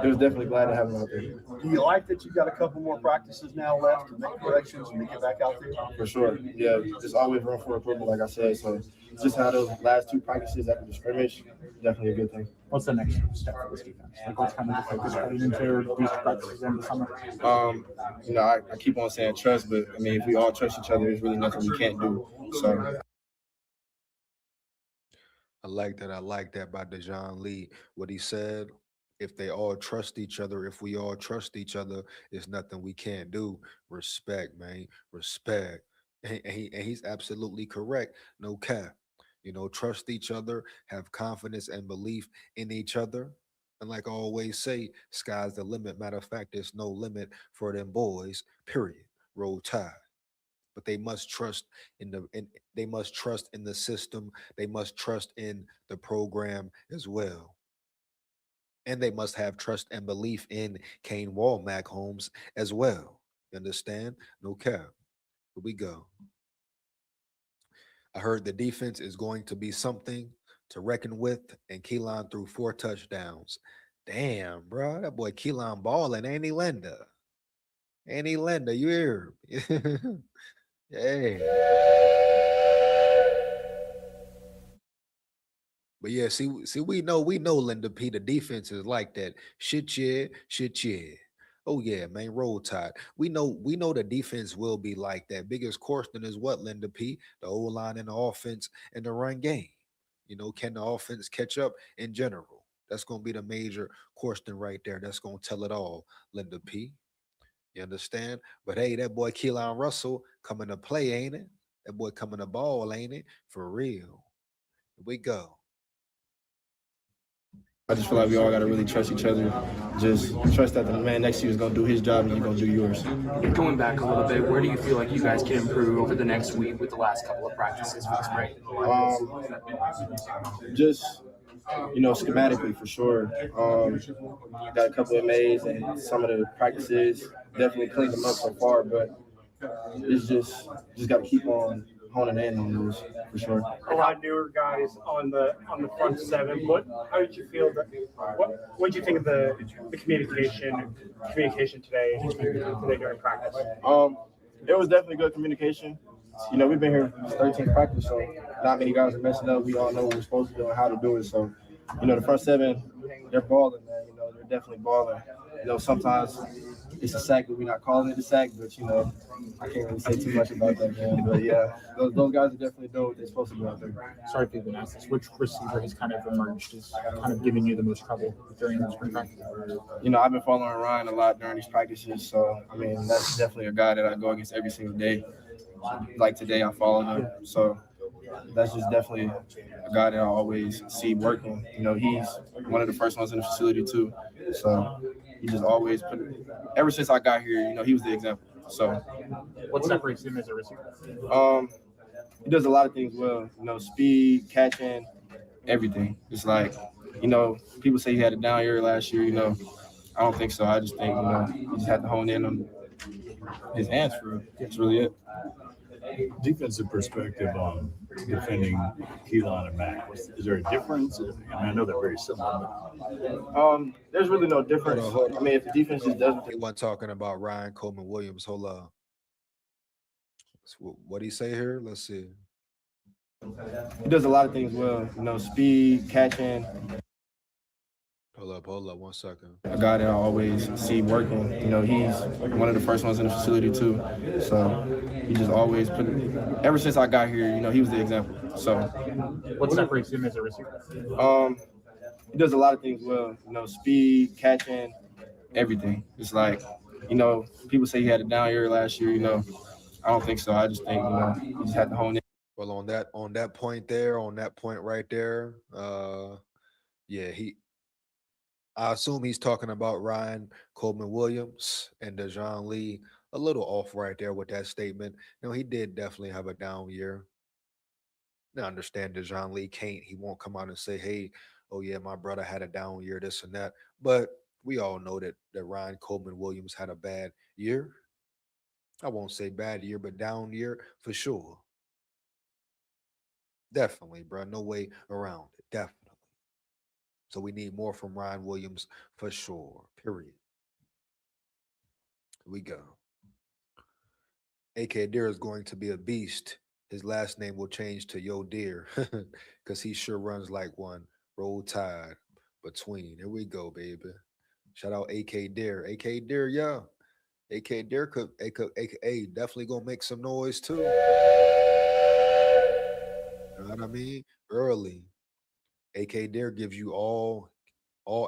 it was definitely glad to have him out there. Do you like that you got a couple more practices now left to make corrections and to get back out there? For sure. Yeah, there's always room for improvement, like I said, so just how those last two practices after the scrimmage, definitely a good thing. What's the next step for this defense? Like, what's kind of the focus heading into these practices in the summer? You know, I keep on saying trust, but I mean, if we all trust each other, there's really nothing we can't do. So I like that by Dejon Lee. What he said, if they all trust each other, if we all trust each other, there's nothing we can't do. Respect, man. Respect. And he's absolutely correct. No cap. You know, trust each other, have confidence and belief in each other. And like I always say, sky's the limit. Matter of fact, there's no limit for them boys, period. Roll Tide. But they must trust they must trust in the system. They must trust in the program as well. And they must have trust and belief in Kane Mac Holmes as well. You understand? No cap. Here we go. I heard the defense is going to be something to reckon with, and Keelan threw 4 touchdowns. Damn, bro. That boy Keelan balling. Ain't he, Linda? Ain't he, Linda? You hear? Hey. But yeah, see, we know, Linda P. The defense is like that. Shit, yeah. Oh yeah, man, Roll Tide. We know the defense will be like that. Biggest question is what, Linda P? The O-line and the offense and the run game. You know, can the offense catch up in general? That's gonna be the major question right there. That's gonna tell it all, Linda P. You understand? But hey, that boy Keelan Russell coming to play, ain't it? That boy coming to ball, ain't it? For real. Here we go. I just feel like we all got to really trust each other. Just trust that the man next to you is going to do his job and you're going to do yours. Going back a little bit, where do you feel like you guys can improve over the next week with the last couple of practices for the spring? Just, you know, schematically for sure. Got a couple of MAs and some of the practices. Definitely cleaned them up so far, but it's just got to keep on honing in on those for sure. A lot of newer guys on the front seven. How did you feel what did you think of the communication today during practice? It was definitely good communication. You know, we've been here 13 practice, so not many guys are messing up. We all know what we're supposed to do and how to do it. So, you know, the front seven, they're balling, man. You know, they're definitely balling. You know, sometimes it's a sack, but we're not calling it a sack. But, you know, I can't really say too much about that, man. But, yeah, those guys are definitely doing what they're supposed to do out there. Sorry if you've been asked this. Which receiver has kind of emerged as kind of giving you the most trouble during the spring practice? You know, I've been following Ryan a lot during these practices. So, I mean, that's definitely a guy that I go against every single day. Like today, I followed him. So that's just definitely a guy that I always see working. You know, he's one of the first ones in the facility, too. So he just always ever since I got here, you know, he was the example. So what separates him as a receiver? He does a lot of things well, you know, speed, catching, everything. It's like, you know, people say he had a down year last year, you know. I don't think so. I just think, you know, he just had to hone in on his hands for it. That's really it. defensive perspective on defending KEELON and Mac? Is there a difference? I mean, I know they're very similar, but there's really no difference. Hold on. I mean, if the defense just does what He wasn't talking about Ryan Coleman Williams. Hold on. What do you say here? Let's see. he does a lot of things well, speed, catching. Hold up 1 second. A guy that I always see working. He's one of the first ones in the facility too. So he just always ever since I got here, he was the example. So what separates him as a receiver? He does a lot of things well, speed, catching, everything. It's like, people say he had a down year last year, I don't think so. I just think, he just had to hone in. Well, on that point right there, yeah, I assume he's talking about Ryan Coleman Williams and Dejon Lee. A little off right there with that statement. He did definitely have a down year. Now, I understand Dejon Lee he won't come out and say, hey, oh yeah, my brother had a down year, this and that. But we all know that Ryan Coleman Williams had a bad year. I won't say bad year, but down year for sure. Definitely, bro. No way around it. Definitely. So we need more from Ryan Williams for sure. Period. Here we go. AK Deer is going to be a beast. His last name will change to Yo Deer because he sure runs like one. Roll Tide between. Here we go, baby. Shout out AK Deer. AK Deer, yeah. AK Deer could definitely gonna make some noise too. You know what I mean? Early. AK Deer gives you all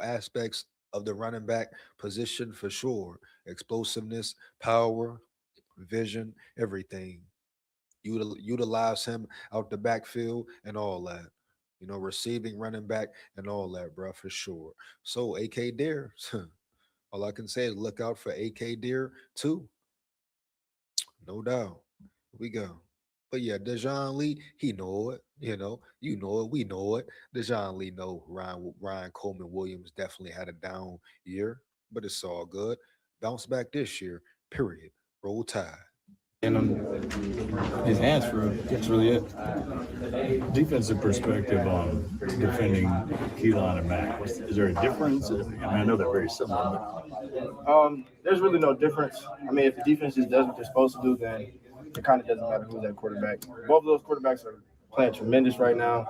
aspects of the running back position for sure. Explosiveness, power, vision, everything. Utilize him out the backfield and all that. Receiving, running back, and all that, bro, for sure. So AK Deer, all I can say is look out for AK Deer too. No doubt. Here we go. But yeah, Dejon Lee, he know it. You know it. We know it. Dejon Lee know Ryan Coleman Williams definitely had a down year, but it's all good. Bounce back this year. Period. Roll Tide. And on his hands for real. That's really it. Defensive perspective on defending KEELON and Mac. Is there a difference? I mean, I know they're very similar, but there's really no difference. I mean, if the defense just does what they're supposed to do, then it kind of doesn't matter who's that quarterback. Both of those quarterbacks are playing tremendous right now.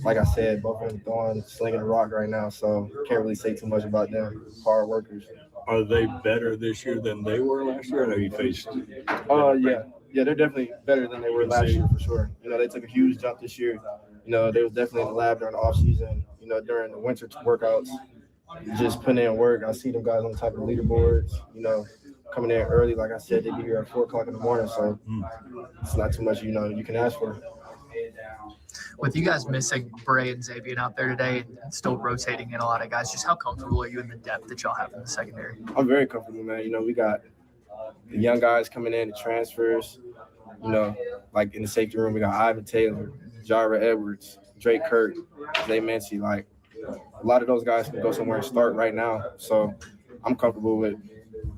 Like I said, both of them slinging the rock right now, so can't really say too much about them. Hard workers. Are they better this year than they were last year? I know you faced. Yeah, they're definitely better than they were last year for sure. They took a huge jump this year. They was definitely in the lab during the off season. During the winter workouts, just putting in work. I see them guys on top of the leaderboards. Coming in early, like I said, they be here at 4:00 in the morning, so it's not too much. You can ask for. With you guys missing Bray and Xavier out there today and still rotating in a lot of guys, just how comfortable are you in the depth that y'all have in the secondary? I'm very comfortable, man. We got the young guys coming in, the transfers. Like in the safety room, we got Ivan Taylor, Jara Edwards, Drake Kirk, Zay Mincy. Like a lot of those guys can go somewhere and start right now. So I'm comfortable with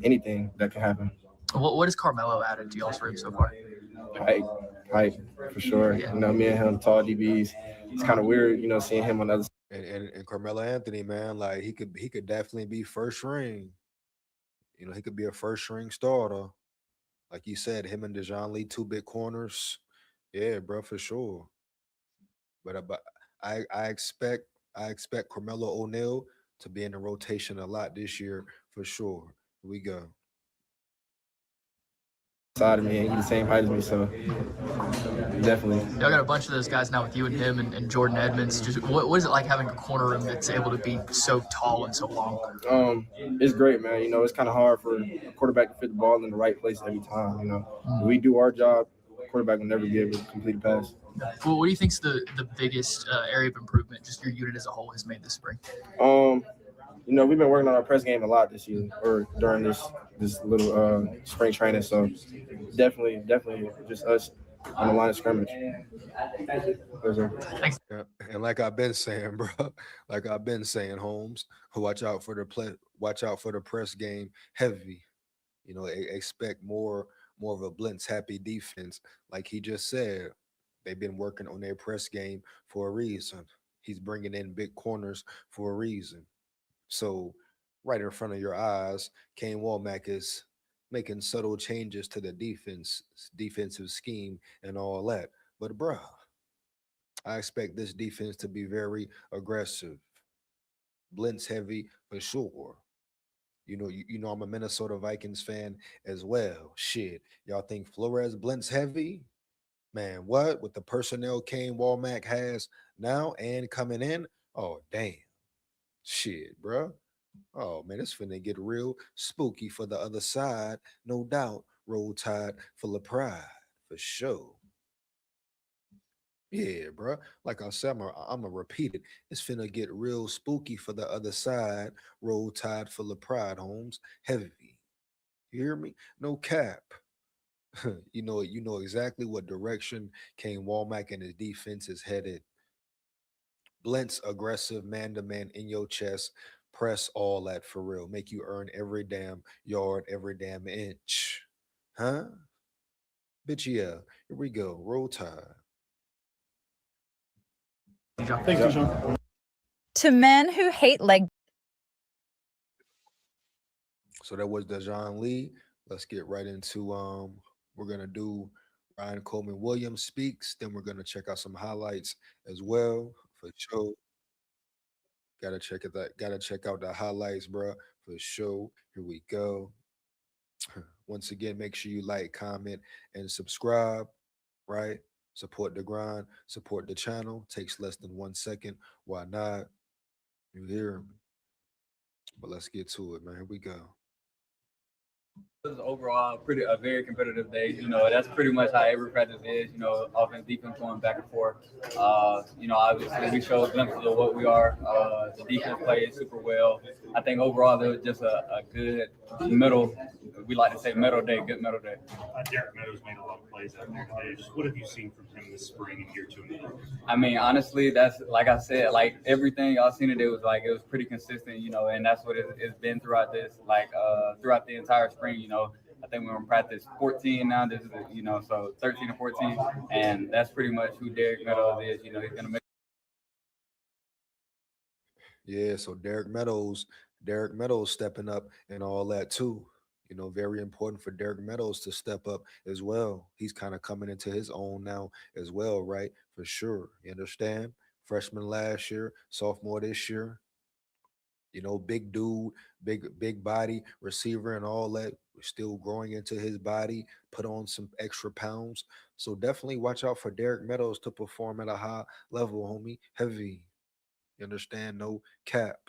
anything that can happen. What has Carmelo added to y'all's room so far? Height, for sure. Yeah. Me and him, tall DBs. It's kind of weird, seeing him on the other side. And Carmelo Anthony, man, like he could definitely be first ring. He could be a first ring starter. Like you said, him and Dejon Lee, 2 big corners. Yeah, bro, for sure. But I expect Carmelo O'Neal to be in the rotation a lot this year for sure. Here we go. Side of me, and he's the same height as me, so definitely. Y'all got a bunch of those guys now with you and him and Jordan Edmonds. Just what is it like having a corner room that's able to be so tall and so long? It's great, man. It's kind of hard for a quarterback to fit the ball in the right place every time. If we do our job, the quarterback will never be able to complete a pass. Well, what do you think's the biggest area of improvement just your unit as a whole has made this spring? We've been working on our press game a lot this season, or during this little spring training. So definitely just us on the line of scrimmage. Thanks. Yeah. And like I've been saying, bro, Holmes, watch out for the press game heavy. Expect more more of a blitz happy defense. Like he just said, they've been working on their press game for a reason. He's bringing in big corners for a reason. So, right in front of your eyes, Kane Womack is making subtle changes to the defensive scheme and all that. But bruh, I expect this defense to be very aggressive, blitz heavy for sure. You know I'm a Minnesota Vikings fan as well. Shit, y'all think Flores blitz heavy? Man, what with the personnel Kane Womack has now and coming in? Oh damn, shit, bruh. Oh man, it's finna get real spooky for the other side, no doubt. Roll Tide full of pride for sure. Yeah, bruh. Like I said, I'm gonna repeat it. It's finna get real spooky for the other side. Roll Tide full of pride, Holmes. Heavy. You hear me? No cap. You know exactly what direction Kane Womack and his defense is headed. Blintz aggressive man to man in your chest, press all that for real. Make you earn every damn yard, every damn inch. Huh? Bitch, yeah. Here we go. Roll Tide. Thanks, Dijon. To men who hate leg. So that was Dejon Lee. Let's get right into we're gonna do Ryan Coleman Williams speaks, then we're gonna check out some highlights as well for sure. Gotta check out the highlights, bro, for sure. Here we go. Once again, make sure you like, comment, and subscribe, right? Support the grind, support the channel. Takes less than 1 second. Why not? You hear me? But let's get to it, man. Here we go. It was overall a very competitive day. You know, that's pretty much how every practice is. You know, offense, defense going back and forth. You know, obviously we showed glimpses of what we are. The defense played super well. I think overall there was just a good middle. We like to say middle day, good middle day. Derek Meadows made a lot of plays out there today. Just what have you seen from him this spring in year 2 and 3? I mean, honestly, that's like I said, like everything y'all seen today was like it was pretty consistent, you know, and that's what it's been throughout this, throughout the entire spring, you know. I think we're in practice 14 now. This is, you know, so 13 and 14, and that's pretty much who Derek Meadows is. You know, he's gonna make. Yeah, so Derek Meadows stepping up and all that too. You know, very important for Derek Meadows to step up as well. He's kind of coming into his own now as well, right? For sure. You understand? Freshman last year, sophomore this year. You know, big dude, big body receiver and all that. Still growing into his body, put on some extra pounds. So definitely watch out for Derek Meadows to perform at a high level, homie. Heavy. You understand? No cap.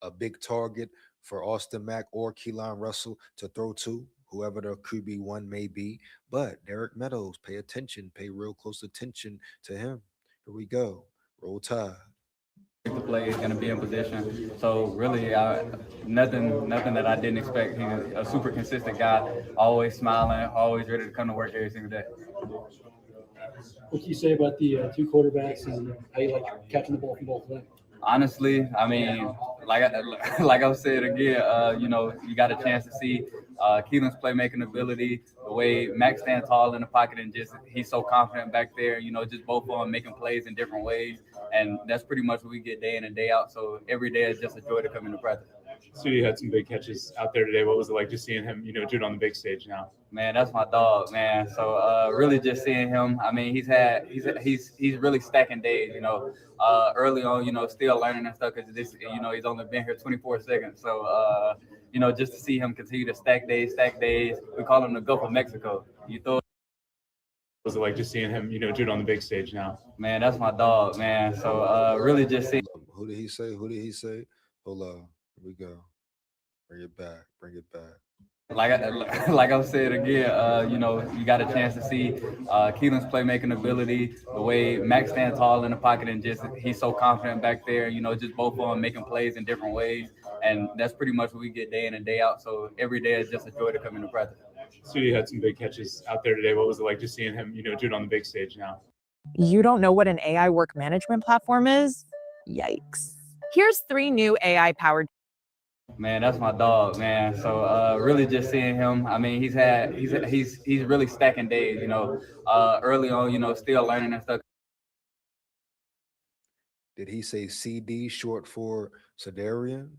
A big target for Austin Mack or Keelan Russell to throw to, whoever the QB1 may be. But Derek Meadows, pay attention, pay real close attention to him. Here we go. Roll Tide. The play is going to be in position. So really, nothing that I didn't expect. He's a super consistent guy, always smiling, always ready to come to work every single day. What can you say about the two quarterbacks and how you like catching the ball from both of them? Honestly, I mean, like I've said again, you know, you got a chance to see Keelan's playmaking ability, the way Max stands tall in the pocket and just he's so confident back there, you know, just both of them making plays in different ways. And that's pretty much what we get day in and day out. So every day is just a joy to come into practice. Sudi had some big catches out there today. What was it like just seeing him, you know, do it on the big stage now? Man, that's my dog, man. So really just seeing him. I mean, he's really stacking days, you know. Early on, you know, still learning and stuff because this, you know, he's only been here 24 seconds. So you know, just to see him continue to stack days. We call him the Gulf of Mexico. You throw. What was it like just seeing him, you know, do it on the big stage now? Man, that's my dog, man. So really just seeing. Who did he say? Hold on. Here we go. Bring it back. Like I've said again, you know, you got a chance to see Keelan's playmaking ability, the way Max stands tall in the pocket and just he's so confident back there, you know, just both of them making plays in different ways. And that's pretty much what we get day in and day out. So every day is just a joy to come into practice. Sudi had some big catches out there today. What was it like just seeing him, you know, do it on the big stage now? You don't know what an AI work management platform is? Yikes. Here's 3 new AI-powered Man, that's my dog, man. So really just seeing him. I mean, he's really stacking days, you know. Early on, you know, still learning and stuff. Did he say CD short for Sedarian?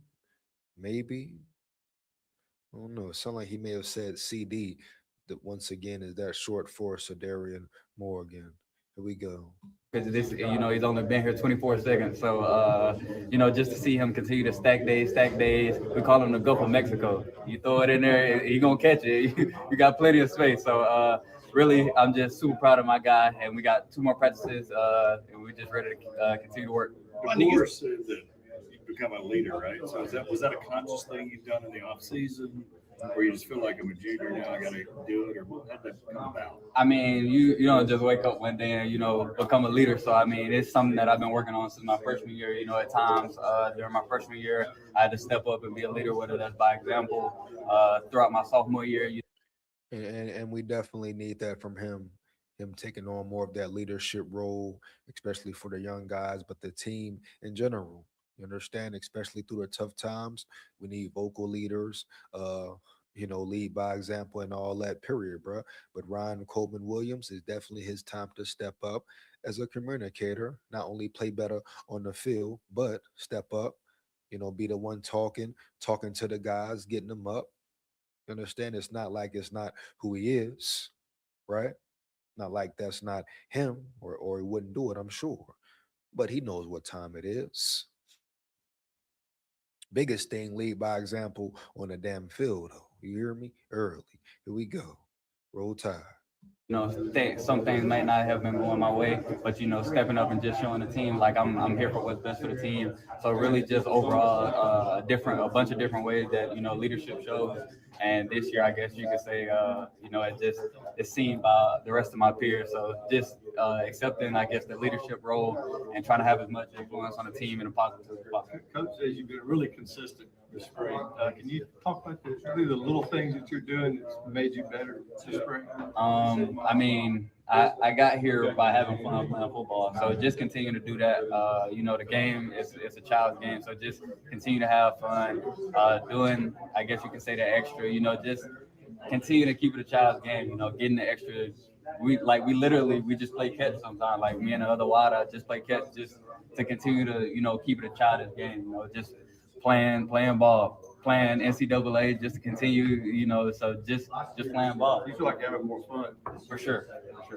Maybe. I don't know. It sounded like he may have said CD. That once again is that short for Sedarian Morgan. Here we go. Because this, you know, he's only been here 24 seconds. So, you know, just to see him continue to stack days. We call him the Gulf of Mexico. You throw it in there, he gonna catch it. You got plenty of space. So, really, I'm just super proud of my guy. And we got 2 more practices, and we're just ready to continue to work. DeBoer said that you've become a leader, right? So was that a conscious thing you've done in the off season, or you just feel like I'm a junior now, I got to do it, or how'd that come about? I mean, you don't just wake up one day and, you know, become a leader. So, I mean, it's something that I've been working on since my freshman year. You know, at times during my freshman year, I had to step up and be a leader, whether that's by example. Throughout my sophomore year, And we definitely need that from him. Him taking on more of that leadership role, especially for the young guys, but the team in general. You understand, especially through the tough times, we need vocal leaders. Lead by example and all that. Period, bro. But Ryan Coleman Williams is definitely his time to step up as a communicator. Not only play better on the field, but step up. Be the one talking to the guys, getting them up. You understand? It's not like it's not who he is, right? Not like that's not him, or he wouldn't do it, I'm sure. But he knows what time it is. Biggest thing, lead by example on the damn field, though. You hear me? Early. Here we go. Roll Tide. you know, some things might not have been going my way, but you know, stepping up and just showing the team like I'm here for what's best for the team. So really, just overall, a bunch of different ways that you know leadership shows. And this year, I guess you could say, you know, it's seen by the rest of my peers. So just accepting, I guess, the leadership role and trying to have as much influence on the team in a positive way as possible. Coach says you've been really consistent this spring. Can you talk about the little things that you're doing that's made you better this spring? I mean, I got here by having fun playing football. So just continue to do that. You know, the game is a child's game. So just continue to have fun. Doing, I guess you could say, the extra, you know, just continue to keep it a child's game, you know, getting the extra. We literally just play catch sometimes. Like me and the other wide just play catch just to continue to, you know, keep it a childish game, you know, just playing ball, playing NCAA just to continue, you know, so just playing ball. You feel like you're having more fun. For sure.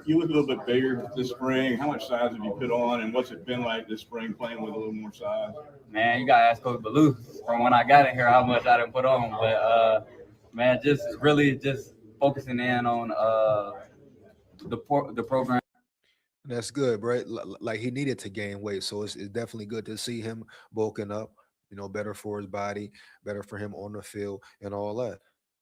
You look a little bit bigger this spring. How much size have you put on, and what's it been like this spring playing with a little more size? Man, you gotta ask Coach Ballou from when I got in here how much I didn't put on. But man, just really just focusing in on the program. That's good, right? Like he needed to gain weight, so it's definitely good to see him bulking up. Better for his body, better for him on the field, and all that.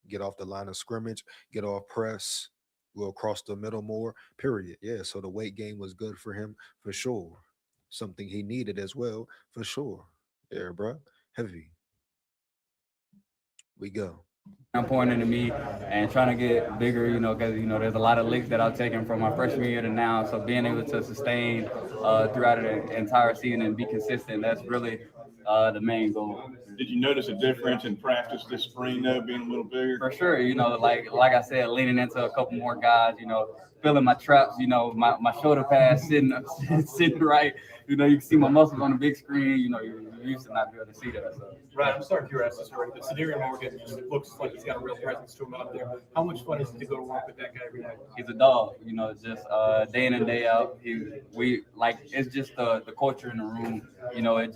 Get off the line of scrimmage, get off press, go across the middle more. Period. Yeah. So the weight gain was good for him for sure. Something he needed as well for sure. Yeah, bro. Heavy. We go. Pouring into me and trying to get bigger, you know, because, you know, there's a lot of licks that I've taken from my freshman year to now. So being able to sustain throughout the entire season and be consistent, that's really the main goal. Did you notice a difference in practice this spring, though, being a little bigger? For sure, you know, like I said, leaning into a couple more guys, you know, feeling my traps, you know, my shoulder pads sitting right. You know, you can see my muscles on the big screen. You know, you used to not be able to see that. So. Right, I'm sorry if you're asking this already, but Sedarian Morgan, it looks like he's got a real presence to him out there. How much fun is it to go to work with that guy every day? He's a dog, you know, just day in and day out. It's just the culture in the room. You know, it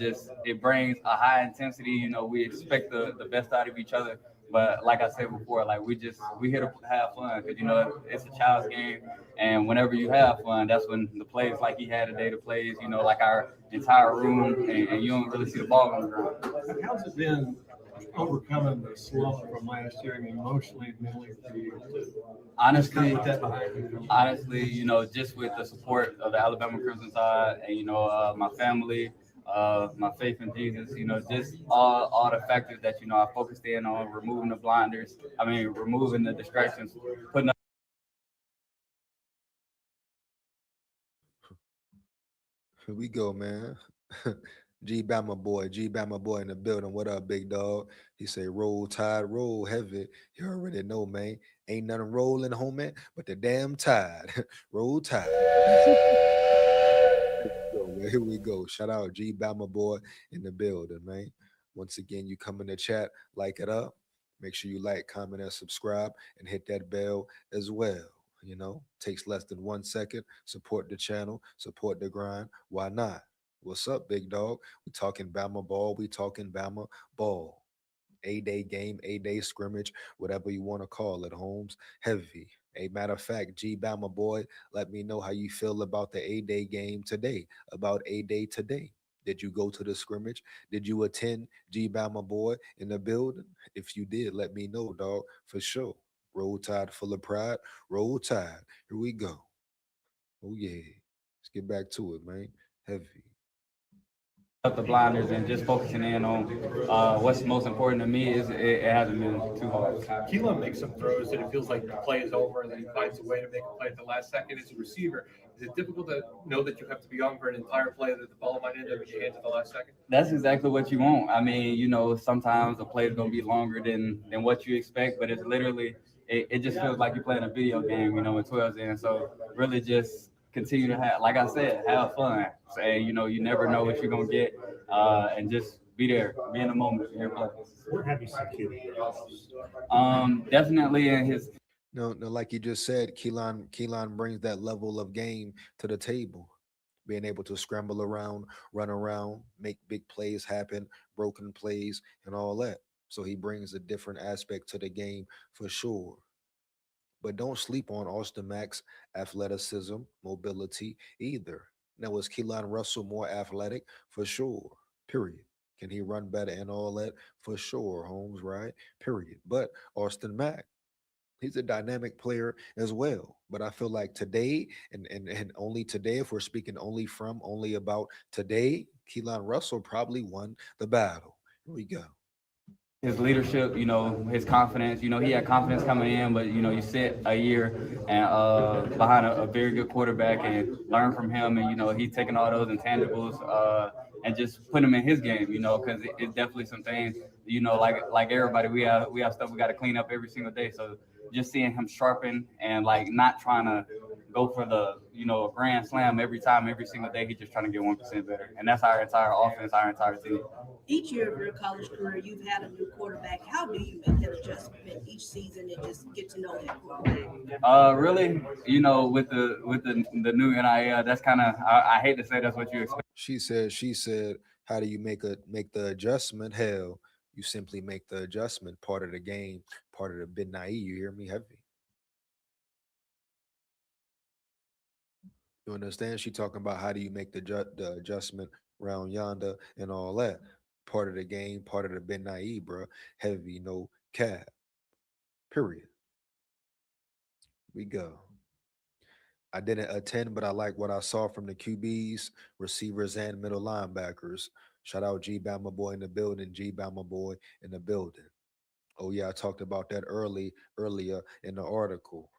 brings a high intensity. You know, we expect the best out of each other. But like I said before, like we here to have fun because, you know, it's a child's game. And whenever you have fun, that's when the plays like he had today, the plays, you know, like our entire room, and you don't really see the ball on the ground. How's it been overcoming the slump from last year, and emotionally and mentally for you? Honestly, you know, just with the support of the Alabama Crimson Tide and, you know, my family, my faith in Jesus, you know, just all the factors that, you know, I focused in on, removing the distractions, putting up. Here we go, man. G Bama boy in the building. What up, big dog? He say, roll tide, roll heavy. You already know, man. Ain't nothing rolling, homie, but the damn tide. Roll tide. Here we go. Shout out G Bama boy in the building, man. Once again, you come in the chat, like it up. Make sure you like, comment, and subscribe, and hit that bell as well. You know, takes less than 1 second. Support the channel, support the grind. Why not? What's up, big dog? We talking Bama ball. We talking Bama ball. A-day game, A-day scrimmage, whatever you want to call it, Holmes. Heavy. A matter of fact, G Bama boy, let me know how you feel about the A-day game today, about A-day today. Did you go to the scrimmage? Did you attend G Bama boy in the building? If you did, let me know, dog, for sure. Roll Tide full of pride. Roll Tide. Here we go. Oh, yeah. Let's get back to it, man. Heavy. Up the blinders and just focusing in on what's most important to me is it hasn't been too hard. KEELON makes some throws that it feels like the play is over, and then he finds a way to make a play at the last second as a receiver. Is it difficult to know that you have to be on for an entire play, that the ball might end up in your hands at the last second? That's exactly what you want. I mean, you know, sometimes a play is going to be longer than what you expect, but it's literally, it just feels like you're playing a video game, you know, in 12s in. So really just continue to have, like I said, have fun. Say, you know, you never know what you're going to get, and just be there, be in the moment, in your play. Where have you seen KEELON? Definitely in his. No, like you just said, Keelan brings that level of game to the table. Being able to scramble around, run around, make big plays happen, broken plays, and all that. So he brings a different aspect to the game for sure. But don't sleep on Austin Mack's athleticism, mobility either. Now, is Keelan Russell more athletic? For sure. Period. Can he run better and all that? For sure, Holmes, right? Period. But Austin Mack, he's a dynamic player as well. But I feel like today, and only today, if we're speaking only about today, Keelan Russell probably won the battle. Here we go. His leadership, you know, his confidence, you know, he had confidence coming in, but, you know, you sit a year and behind a very good quarterback and learn from him. And, you know, he's taking all those intangibles and just put them in his game, you know, because it's definitely some things, you know, like everybody, we have stuff we got to clean up every single day. So just seeing him sharpen and like not trying to go for the, you know, a grand slam every time, every single day. He's just trying to get 1% better. And that's our entire offense, our entire team. Each year of your college career, you've had a new quarterback. How do you make that adjustment each season and just get to know that quarterback? Really, you know, with the new NIL, that's kind of, I hate to say that's what you expect. She said, how do you make the adjustment? Hell, you simply make the adjustment part of the game, part of the bit naive. You hear me? Heavy. You understand? She talking about how do you make the adjustment round yonder and all that. Part of the game, part of the bit naive, bro. Heavy, no cap. Period. We go. I didn't attend, but I like what I saw from the QBs, receivers, and middle linebackers. Shout out G Bama boy in the building, G Bama boy in the building. Oh yeah, I talked about that earlier in the article.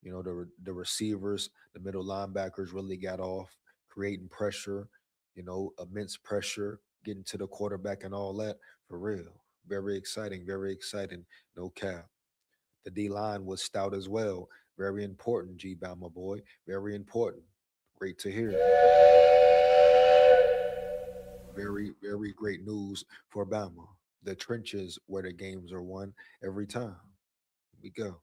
You know, the receivers, the middle linebackers really got off, creating pressure, you know, immense pressure, getting to the quarterback and all that. For real. Very exciting, no cap. The D line was stout as well. Very important, G Bama boy. Very important. Great to hear. Very great news for Bama. The trenches where the games are won every time. We go.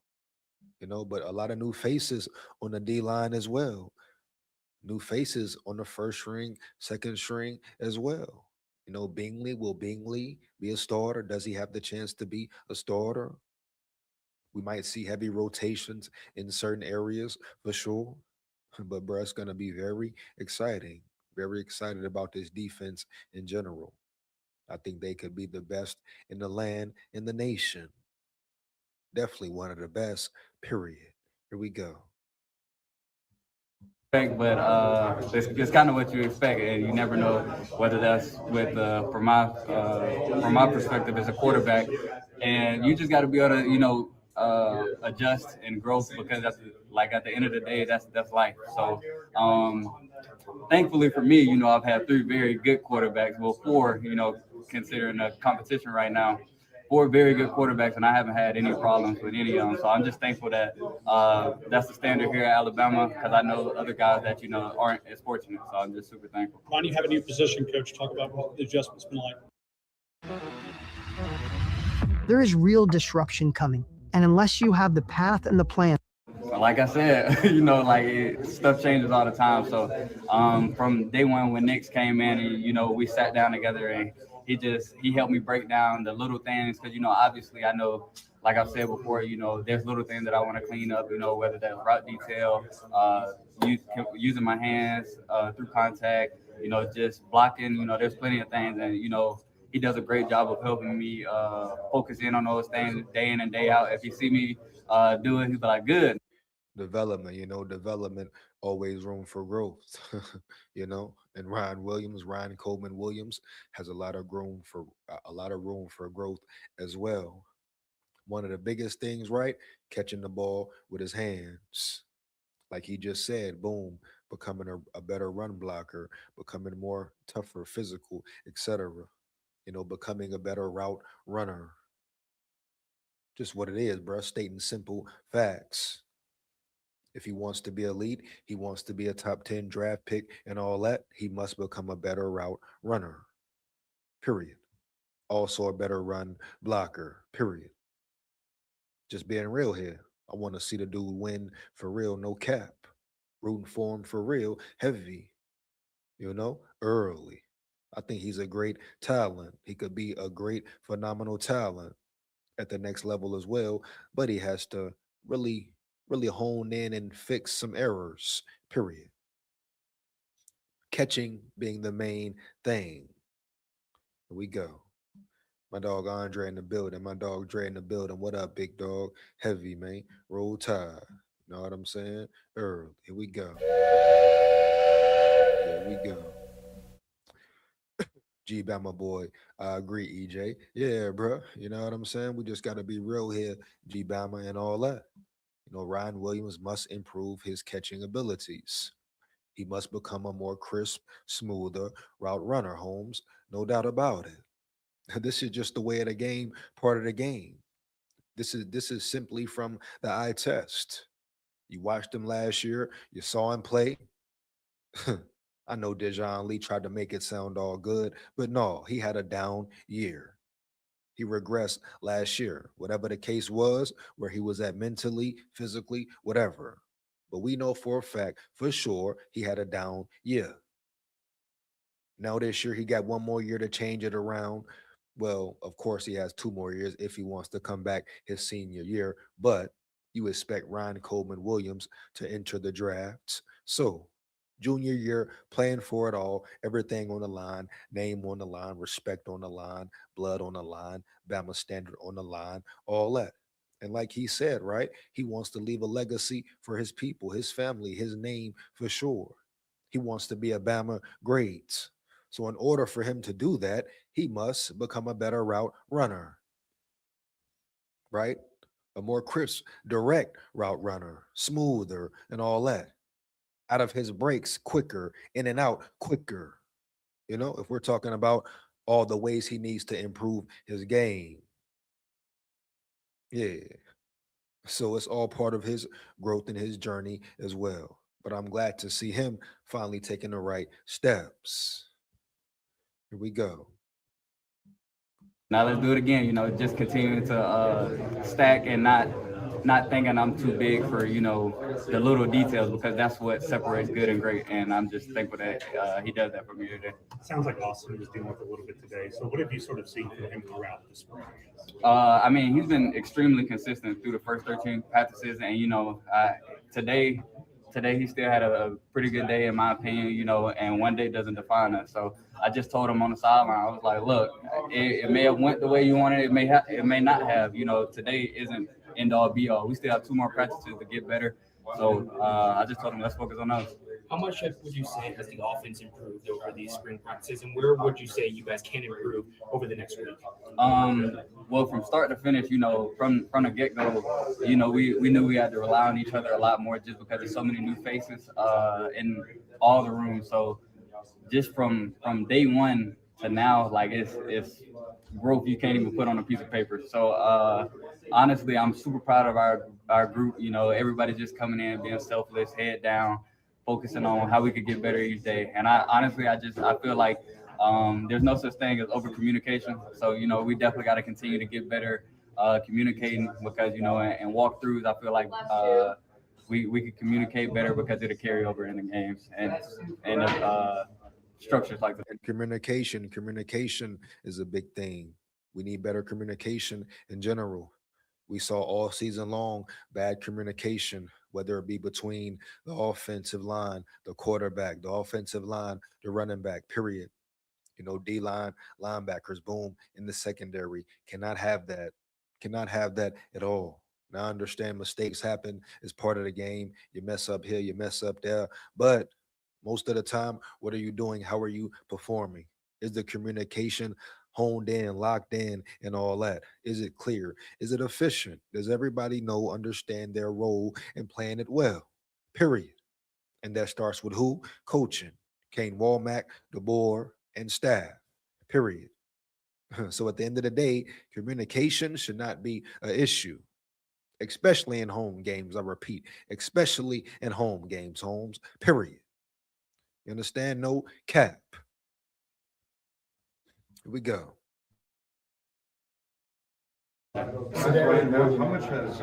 You know, but a lot of new faces on the D line as well. New faces on the first string, second string as well. You know, will Bingley be a starter? Does he have the chance to be a starter? We might see heavy rotations in certain areas for sure. But bro, it's gonna be very exciting. Very excited about this defense in general. I think they could be the best in the land, in the nation. Definitely one of the best, period. Here we go. But it's kind of what you expect, and you never know whether that's with from my perspective as a quarterback, and you just got to be able to, you know, adjust and grow, because at the end of the day, that's life. So thankfully for me, you know, I've had 3 very good quarterbacks. Well, 4, you know, considering the competition right now. 4 very good quarterbacks, and I haven't had any problems with any of them. So I'm just thankful that that's the standard here at Alabama, because I know other guys that, you know, aren't as fortunate. So I'm just super thankful. Ron, you have a new position coach. Talk about what the adjustment's been like. There is real disruption coming, and unless you have the path and the plan. Like I said, you know, like stuff changes all the time. So from day one when Nick came in, and you know, we sat down together, and he helped me break down the little things, because you know, obviously I know, like I've said before, you know, there's little things that I want to clean up, you know, whether that's route detail, using my hands through contact, you know, just blocking, you know, there's plenty of things, and you know, he does a great job of helping me focus in on those things day in and day out. If you see me do it, he'll be like, good. Development, you know, development, always room for growth. You know, and Ryan Coleman Williams has a lot of room for growth as well. One of the biggest things, right? Catching the ball with his hands. Like he just said, boom, becoming a better run blocker, becoming more tougher, physical, etc. You know, becoming a better route runner. Just what it is, bro. Stating simple facts. If he wants to be elite, he wants to be a top 10 draft pick and all that, he must become a better route runner. Period. Also a better run blocker. Period. Just being real here. I want to see the dude win for real, no cap. Rooting for him for real, heavy. You know, early. I think he's a great talent. He could be a great, phenomenal talent at the next level as well, but he has to really hone in and fix some errors, period. Catching being the main thing. Here we go. My dog Andre in the building. My dog Dre in the building. What up, big dog? Heavy, man. Roll Tide. You know what I'm saying? Early. Here we go. Here we go. G Bama boy. I agree, EJ. Yeah, bro. You know what I'm saying? We just got to be real here, G Bama and all that. You know, Ryan Williams must improve his catching abilities. He must become a more crisp, smoother route runner, Holmes. No doubt about it. This is just the way of the game, part of the game. This is simply from the eye test. You watched him last year, you saw him play. I know Dejon Lee tried to make it sound all good, but no, he had a down year. He regressed last year, whatever the case was, where he was at mentally, physically, whatever. But we know for a fact, for sure, he had a down year. Now this year, he got one more year to change it around. Well, of course, he has 2 more years if he wants to come back his senior year. But you expect Ryan Coleman Williams to enter the drafts. So, junior year, playing for it all, everything on the line, name on the line, respect on the line, blood on the line, Bama standard on the line, all that. And like he said, right, he wants to leave a legacy for his people, his family, his name for sure. He wants to be a Bama great. So in order for him to do that, he must become a better route runner, right? A more crisp, direct route runner, smoother and all that. Out of his breaks quicker, in and out quicker. You know, if we're talking about all the ways he needs to improve his game. Yeah. So it's all part of his growth and his journey as well. But I'm glad to see him finally taking the right steps. Here we go. Now let's do it again. You know, just continuing to stack and not thinking I'm too big for, you know, the little details, because that's what separates good and great. And I'm just thankful that he does that for me today. Sounds like Austin was dealing with a little bit today. So what have you sort of seen from him throughout the spring? I mean, he's been extremely consistent through the first 13 practices, and you know, today he still had a pretty good day in my opinion, you know, and one day doesn't define us. So I just told him on the sideline, I was like, look, it may have went the way you wanted, it may not have, you know, today isn't end all be all. We still have 2 more practices to get better. So I just told him, let's focus on those. How much would you say has the offense improved over these spring practices, and where would you say you guys can improve over the next week? Well, from start to finish, you know, from the get-go, you know, we knew we had to rely on each other a lot more just because there's so many new faces. And all the rooms. So just from day one to now, like it's growth you can't even put on a piece of paper. So honestly, I'm super proud of our group. You know, everybody just coming in, being selfless, head down, focusing on how we could get better each day. And I honestly, I feel like there's no such thing as over communication. So you know, we definitely got to continue to get better communicating, because you know, and walkthroughs, I feel like we could communicate better because it'll carry over in the games and structures like that. And communication is a big thing. We need better communication in general. We saw all season long bad communication, whether it be between the offensive line, the quarterback, the offensive line, the running back, period. You know, D line, linebackers, boom, in the secondary. Cannot have that. Cannot have that at all. Now, I understand mistakes happen as part of the game. You mess up here, you mess up there. But most of the time, what are you doing? How are you performing? Is the communication honed in, locked in, and all that? Is it clear? Is it efficient? Does everybody know, understand their role and playing it well? Period. And that starts with who? Coaching. Kane Walmack, DeBoer, and staff. Period. So at the end of the day, communication should not be an issue, especially in home games. I repeat, especially in home games, Holmes. Period. You understand? No cap. Here we go. Ryan, how much has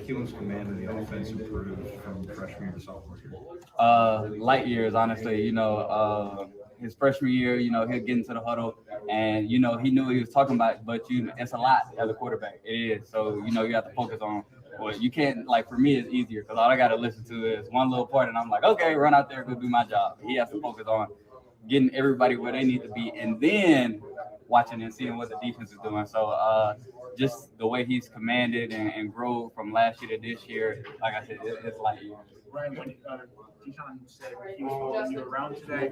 Keelan's command in the offense improved from freshman year to sophomore year? Light years, honestly. You know, his freshman year, you know, he'll get into the huddle, and you know, he knew what he was talking about. But it's a lot as a quarterback. It is. So you know, you have to focus on. Well, you can't, like, for me, it's easier because all I got to listen to is one little part, and I'm like, okay, run out there, go do my job. He has to focus on getting everybody where they need to be, and then watching and seeing what the defense is doing. So just the way he's commanded and grow from last year to this year, like I said, it's light years. Ryan, when Dijon said he was following you around today,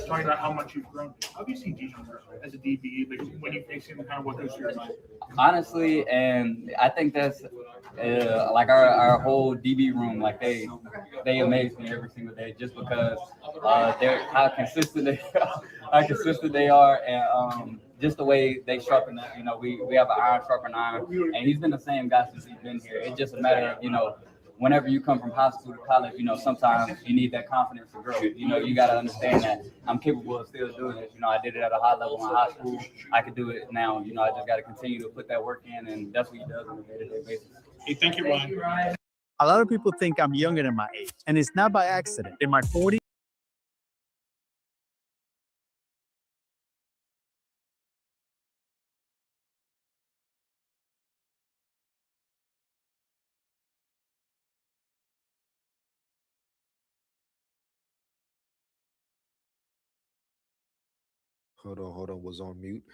talking about how much you've grown, how have you seen Dijon grow as a DB? Like when you face him, kind of what goes through your mind? Honestly, and I think that's like our whole DB room, like they amaze me every single day just because they're how consistent they are, and just the way they sharpen up. You know, we have an iron sharpen iron, and he's been the same guy since he's been here. It's just a matter of, you know, whenever you come from high school to college, you know, sometimes you need that confidence to grow. You know, you got to understand that I'm capable of still doing this. You know, I did it at a high level in high school. I could do it now. You know, I just got to continue to put that work in, and that's what he does on a day-to-day basis. Hey, thank you, Ryan. A lot of people think I'm younger than my age, and it's not by accident. In my 40s, Hold on, was on mute.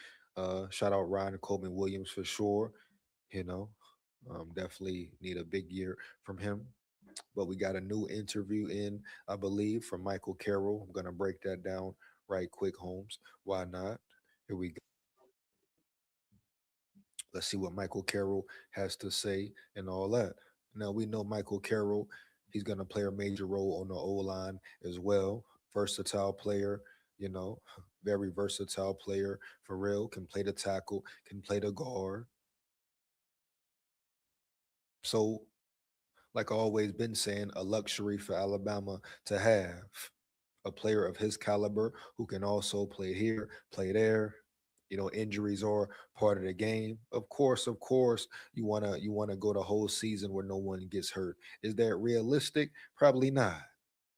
Shout out Ryan Coleman Williams for sure. You know, definitely need a big year from him. But we got a new interview in, I believe, from Michael Carroll. I'm gonna break that down right quick, Holmes. Why not? Here we go. Let's see what Michael Carroll has to say and all that. Now we know Michael Carroll, he's gonna play a major role on the O line as well. Versatile player, you know, very versatile player for real. Can play the tackle, can play the guard. So, like I always been saying, a luxury for Alabama to have a player of his caliber who can also play here, play there. You know, injuries are part of the game. Of course, you wanna go the whole season where no one gets hurt. Is that realistic? Probably not.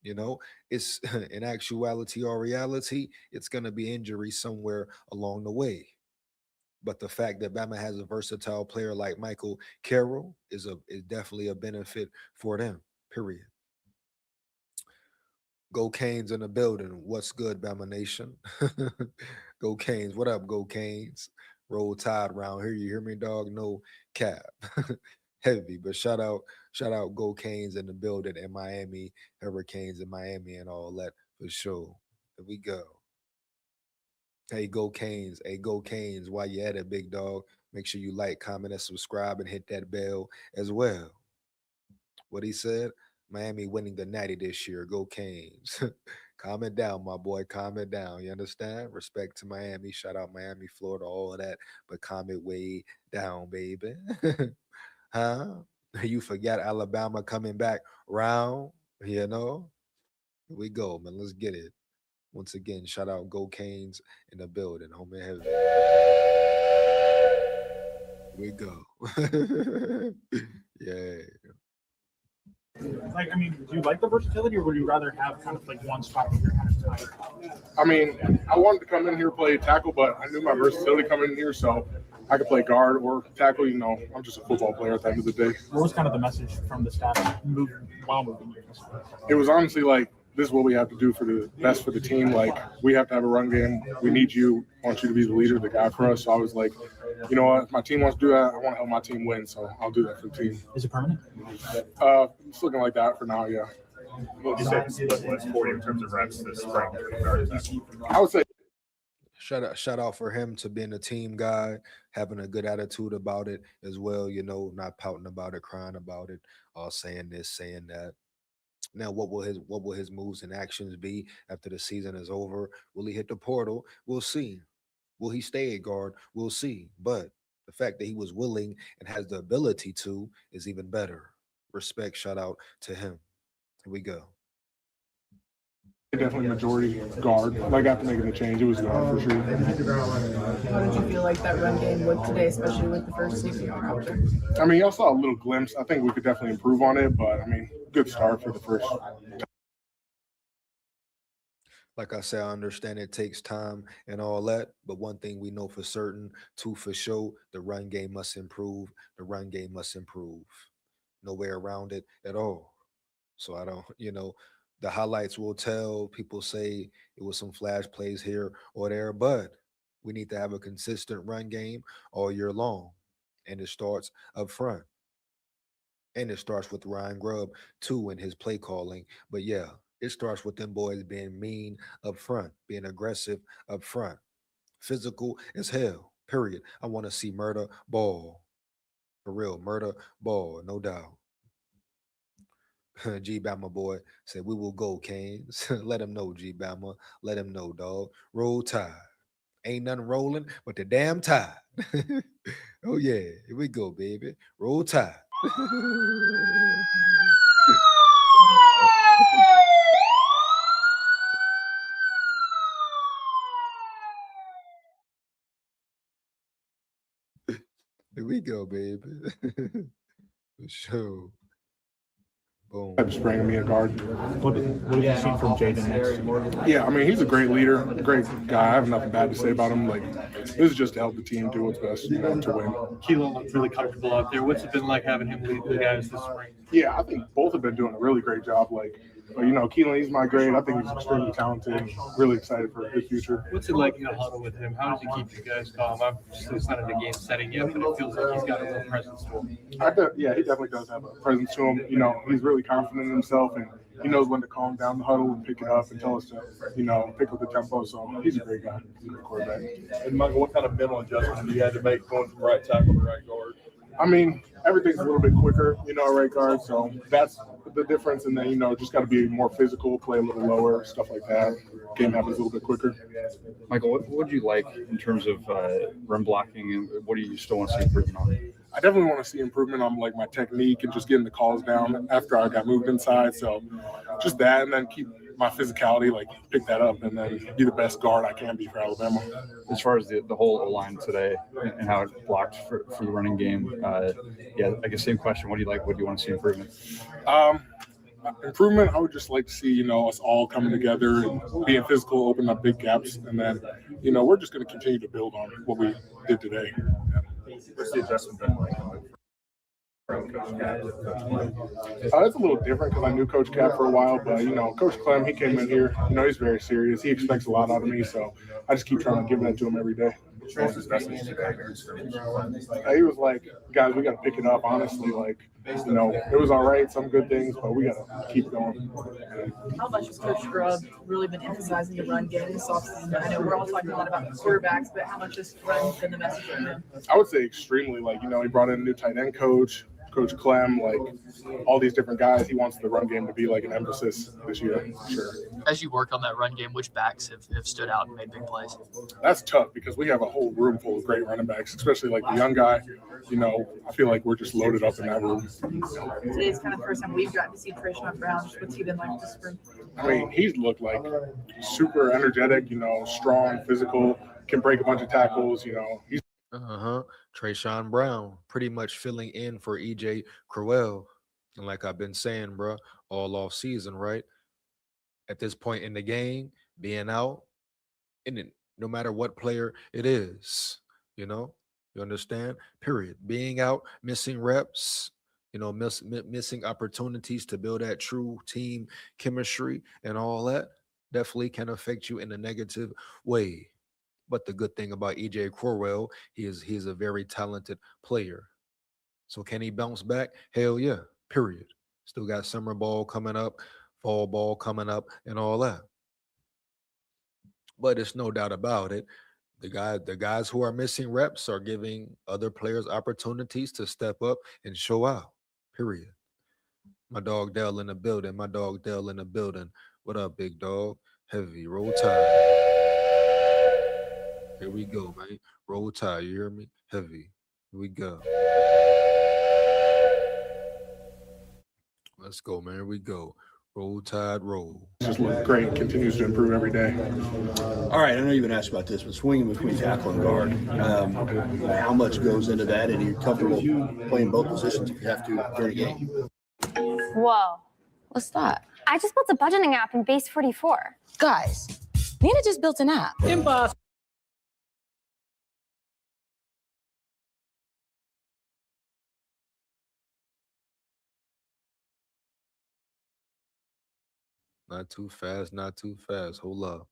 You know, it's in actuality or reality, it's gonna be injury somewhere along the way. But the fact that Bama has a versatile player like Michael Carroll is definitely a benefit for them. Period. Go Canes in the building. What's good, Bama Nation? Go Canes. What up, Go Canes? Roll Tide round here. You hear me, dog? No cap. Heavy, but shout out Go Canes in the building in Miami, Hurricanes in Miami and all that for sure. Here we go. Hey, Go Canes. Hey, Go Canes. While you at it, big dog, make sure you like, comment, and subscribe and hit that bell as well. What he said, Miami winning the Natty this year. Go Canes. Calm it down, my boy. Calm it down. You understand? Respect to Miami. Shout out Miami, Florida, all of that. But calm it way down, baby. Huh? You forgot Alabama coming back round, you know? Here we go, man. Let's get it. Once again, shout out Go Canes in the building. Home and heavy. Here we go. Yeah. Like, I mean, do you like the versatility, or would you rather have kind of like one spot where you're kind of tied? I mean, I wanted to come in here play tackle, but I knew my versatility coming in here, so I could play guard or tackle. You know, I'm just a football player at the end of the day. What was kind of the message from the staff while moving here? It was honestly like, this is what we have to do for the best for the team. Like, we have to have a run game. We need you. I want you to be the leader, the guy for us. So I was like, you know what? If my team wants to do that, I want to help my team win. So I'll do that for the team. Is it permanent? It's looking like that for now, yeah. What would you say the split was for you in terms of reps this spring? I would say Shout out for him to being a team guy, having a good attitude about it as well, you know, not pouting about it, crying about it, saying this, saying that. Now, what will his moves and actions be after the season is over? Will he hit the portal? We'll see. Will he stay at guard? We'll see. But the fact that he was willing and has the ability to is even better. Respect, shout out to him. Here we go. Definitely majority guard. Like after making the change, it was guard for sure. How did you feel like that run game looked today, especially with the first CPR out there? I mean, y'all saw a little glimpse. I think we could definitely improve on it, but I mean, good start for the first. Like I said, I understand it takes time and all that, but one thing we know for certain, two for sure, the run game must improve. The run game must improve. No way around it at all. So I don't, you know, the highlights will tell. People say it was some flash plays here or there, but we need to have a consistent run game all year long. And it starts up front. And it starts with Ryan Grubb, too, in his play calling. But yeah, it starts with them boys being mean up front, being aggressive up front, physical as hell, period. I want to see murder ball. For real, murder ball, no doubt. G Bama boy said, we will go, Canes. Let him know, G Bama. Let him know, dog. Roll Tide. Ain't nothing rolling but the damn tide. Oh, yeah. Here we go, baby. Roll Tide. Here we go, baby. For sure. Boom. Just bringing me a guard. What have you seen from Jaden next? Yeah, I mean, he's a great leader, great guy. I have nothing bad to say about him. Like, this is just to help the team do what's best, you know, to win. KEELON looked really comfortable out there. What's it been like having him lead the guys this spring? Yeah, I think both have been doing a really great job. Like, you know, KEELON, he's my grade. I think he's extremely talented and really excited for his future. What's it like in a huddle with him? How does he keep you guys calm? Obviously, it's not in the game setting yet, but it feels like he's got a real presence to him. Yeah, he definitely does have a presence to him. You know, he's really confident in himself, and he knows when to calm down the huddle and pick it up and tell us to, you know, pick up the tempo. So he's a great guy. He's a great quarterback. And Michael, what kind of mental adjustment do you have to make going from right tackle to right guard? I mean, everything's a little bit quicker, you know, right guard. So that's the difference. And then, you know, just got to be more physical, play a little lower, stuff like that. Game happens a little bit quicker. Michael, what do you like in terms of run blocking, and what do you still want to see improvement on? I definitely want to see improvement on like my technique and just getting the calls down after I got moved inside. So just that, and then keep my physicality, like pick that up, and then be the best guard I can be for Alabama. As far as the whole O-line today and how it blocked for the running game, yeah, I guess same question. What do you like? What do you want to see improvement? Improvement, I would just like to see, you know, us all coming together and being physical, open up big gaps, and then, you know, we're just going to continue to build on what we did today. What's the adjustment been like? It's a little different because I knew Coach Cap for a while, but, you know, Coach Clem, he came in here, you know, he's very serious. He expects a lot out of me, so I just keep trying to give that to him every day. He was like, guys, we got to pick it up, honestly. Like, you know, it was all right, some good things, but we got to keep going. How much has Coach Grubb really been emphasizing the run game this offseason? I know we're all talking a lot about the quarterbacks, but how much has run been the message from him? I would say extremely. Like, you know, he brought in a new tight end coach. Coach Clem, like all these different guys. He wants the run game to be like an emphasis this year, for sure. As you work on that run game, which backs have stood out and made big plays? That's tough because we have a whole room full of great running backs, especially like the young guy. You know, I feel like we're just loaded up in that room. Today's kind of the first time we've gotten to see Trishon Brown. Just what's he been like this spring? I mean, he's looked like super energetic, you know, strong, physical, can break a bunch of tackles, you know. He's Trayshawn Brown pretty much filling in for EJ Carroll. And like I've been saying, bro, all off season, right? At this point in the game, being out, and no matter what player it is, you know, you understand? Period. Being out, missing reps, you know, missing opportunities to build that true team chemistry and all that definitely can affect you in a negative way. But the good thing about EJ Corwell, he's a very talented player. So can he bounce back? Hell yeah. Period. Still got summer ball coming up, fall ball coming up, and all that. But it's no doubt about it. The guys who are missing reps are giving other players opportunities to step up and show out. Period. My dog Dell in the building. My dog Dell in the building. What up, big dog? Heavy. Roll Tide. Here we go, man. Roll Tide. You hear me? Heavy. Here we go. Let's go, man. Here we go. Roll Tide, roll. just looked great, continues to improve every day. All right, I know you've been asked about this, but swinging between tackle and guard, how much goes into that, and are you comfortable playing both positions if you have to during a game? Whoa. What's that? I just built a budgeting app in Base 44. Guys, Nina just built an app. Impossible. Not too fast, not too fast. Hold up.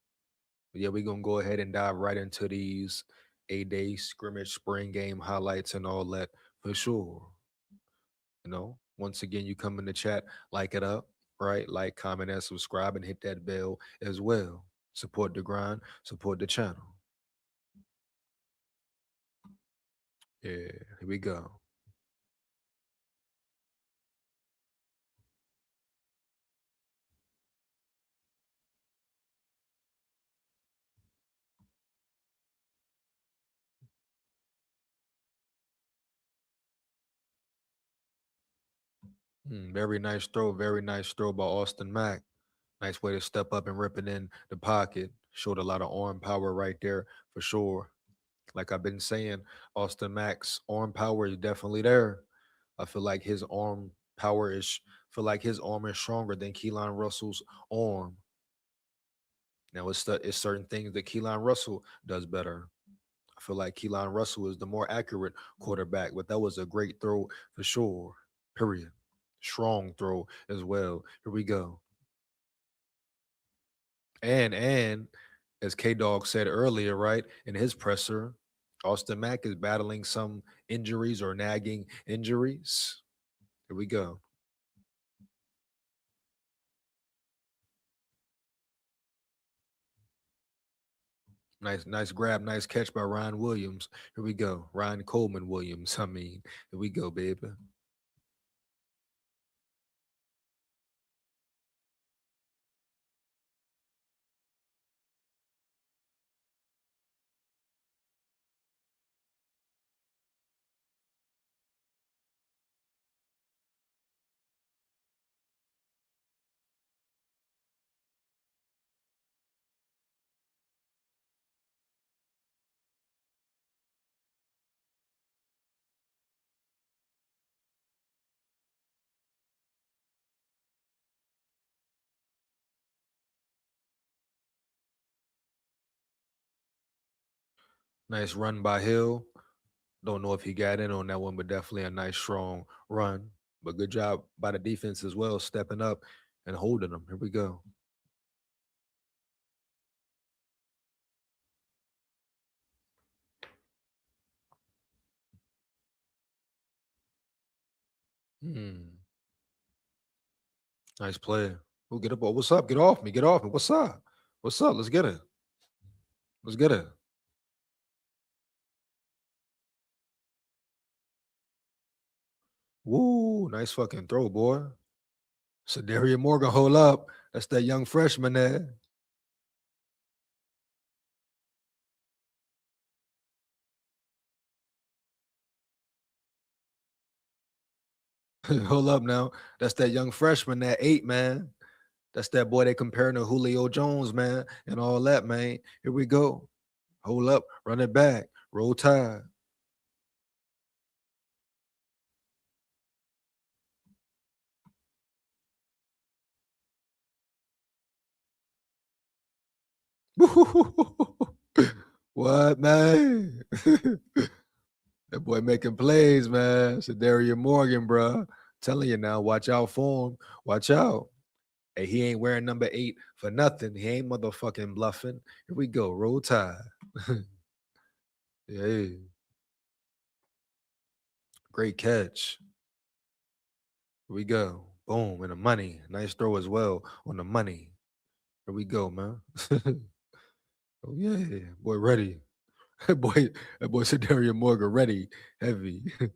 But yeah, we're going to go ahead and dive right into these 8-day scrimmage spring game highlights and all that for sure. You know, once again, you come in the chat, like it up, right? Like, comment, and subscribe, and hit that bell as well. Support the grind, support the channel. Yeah, here we go. Very nice throw by Austin Mack. Nice way to step up and rip it in the pocket. Showed a lot of arm power right there for sure. Like I've been saying, Austin Mack's arm power is definitely there. I feel like his arm is stronger than KEELON Russell's arm. Now it's certain things that KEELON Russell does better. I feel like KEELON Russell is the more accurate quarterback, but that was a great throw for sure. Period. Strong throw as well. Here we go. And as K-Dog said earlier, right, in his presser, Austin Mack is battling some injuries or nagging injuries. Here we go. Nice grab, nice catch by Ryan Williams. Here we go. Ryan Coleman Williams. I mean, here we go, baby. Nice run by Hill. Don't know if he got in on that one, but definitely a nice, strong run. But good job by the defense as well, stepping up and holding them. Here we go. Nice play. We'll get up. Oh, what's up? Get off me. Get off me. What's up? What's up? Let's get it. Let's get it. Woo, nice fucking throw, boy. Sedaria Morgan, hold up. That's that young freshman there. Hold up now. That's that young freshman, that 8, man. That's that boy they comparing to Julio Jones, man, and all that, man. Here we go. Hold up, run it back, roll tide. What, man? That boy making plays, man. Sedaria Morgan, bro. Telling you now, watch out for him. Watch out. Hey, he ain't wearing number 8 for nothing. He ain't motherfucking bluffing. Here we go. Roll tide. Yeah. Great catch. Here we go. Boom. And the money. Nice throw as well on the money. Here we go, man. Oh, yeah. Boy, ready. That boy Sedaria Morgan ready. Heavy. Here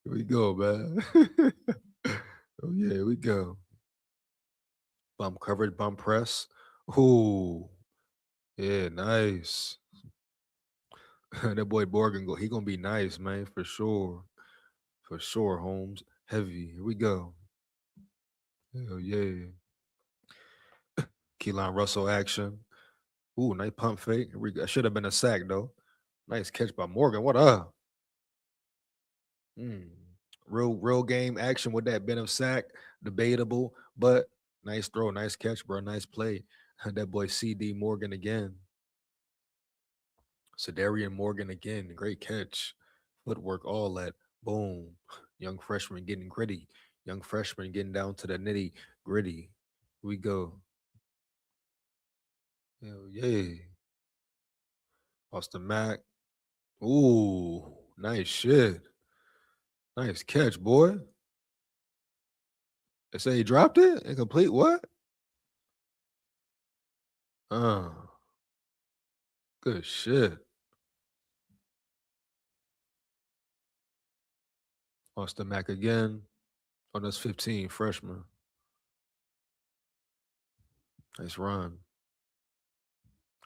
we go, man. Oh, yeah, here we go. Bump coverage, bump press. Ooh. Yeah, nice. That boy Morgan, he gonna be nice, man, for sure. For sure, Holmes. Heavy. Here we go. Hell yeah. Keelan Russell action. Ooh, nice pump fake. Here we go. Should have been a sack, though. Nice catch by Morgan. What up? Real game action. Would that have been a sack? Debatable, but nice throw, nice catch, bro. Nice play. That boy CD Morgan again. Sedarian Morgan again. Great catch. Footwork, all that. Boom. Young freshman getting gritty. Young freshman getting down to the nitty gritty. Here we go. Hell yeah. Austin Mack. Ooh, nice shit. Nice catch, boy. They say he dropped it? Incomplete what? Good shit. Austin Mack again. Oh, that's 15, freshman. Nice run.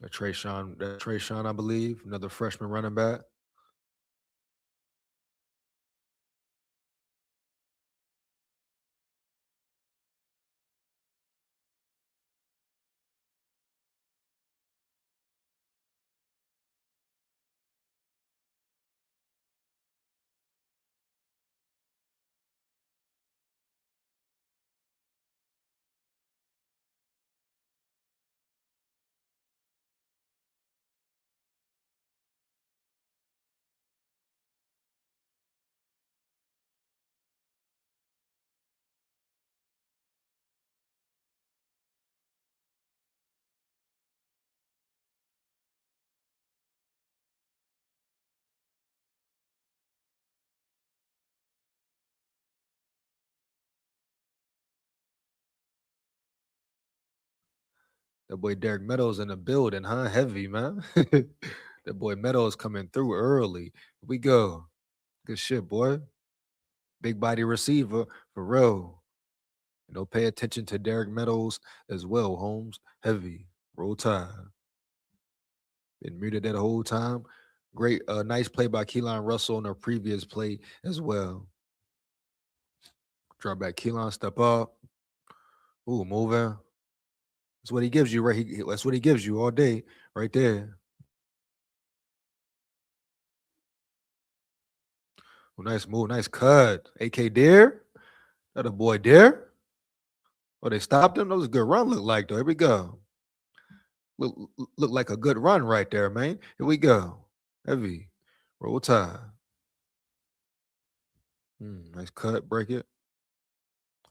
That Trayshawn, I believe, another freshman running back. That boy Derek Meadows in the building, huh? Heavy, man. That boy Meadows coming through early. Here we go. Good shit, boy. Big body receiver for real. Pay attention to Derek Meadows as well, Holmes. Heavy. Roll tide. Been muted that whole time. Great, nice play by Keelan Russell on the previous play as well. Drop back, Keelan, step up. Ooh, moving. That's what he gives you, right? That's what he gives you all day, right there. Oh, nice move, nice cut. AK Deer. That a boy Deer. Oh, they stopped him. That was a good run. Look like though. Here we go. Look like a good run right there, man. Here we go. Heavy. Roll tide. Nice cut. Break it.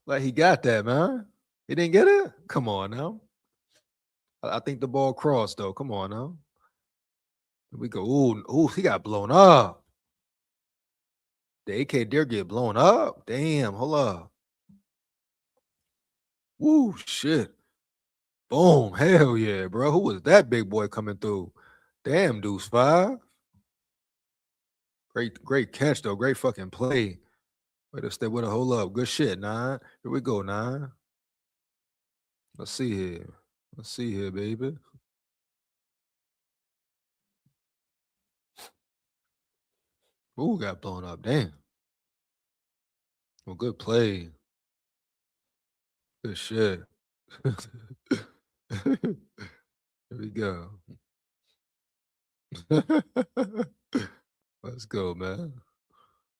Like he got that, man. He didn't get it? Come on now. I think the ball crossed though. Come on now. Here we go. Ooh, he got blown up. The AK Deer get blown up. Damn, hold up. Woo, shit. Boom. Hell yeah, bro. Who was that big boy coming through? Damn, Deuce 5. Great catch, though. Great fucking play. Wait a step with a hold up. Good shit, Nine. Here we go, Nine. Let's see here. Let's see here, baby. Ooh, got blown up. Damn. Well, good play. Good shit. Here we go. Let's go, man.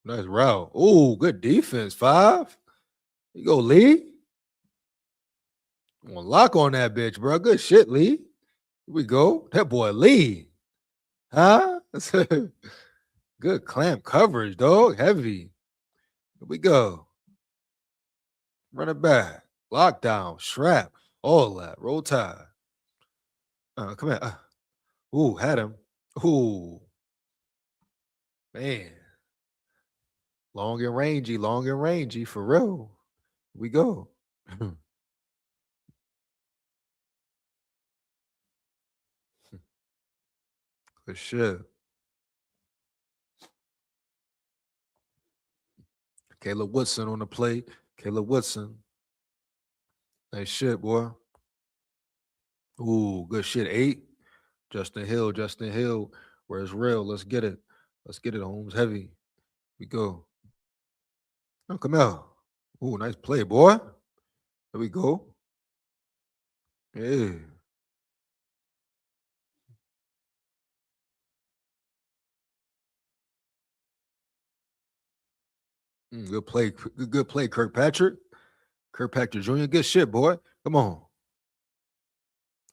Nice route. Ooh, good defense. 5. You go, Lee. I'm gonna lock on that bitch, bro. Good shit, Lee. Here we go. That boy Lee. Huh? Good clamp coverage, dog. Heavy. Here we go. Run it back. Lockdown. Strap. All that. Roll tide. Come here. Ooh, had him. Ooh. Man. Long and rangy, for real. Here we go. Good shit. Caleb Woodson on the plate. Caleb Woodson. Nice shit, boy. Ooh, good shit. 8. Justin Hill. Where's real? Let's get it. Let's get it, Holmes. Heavy. We go. Oh, come out. Ooh, nice play, boy. There we go. Yeah. Good play. Good play, Kirkpatrick. Kirkpatrick Jr. Good shit, boy. Come on.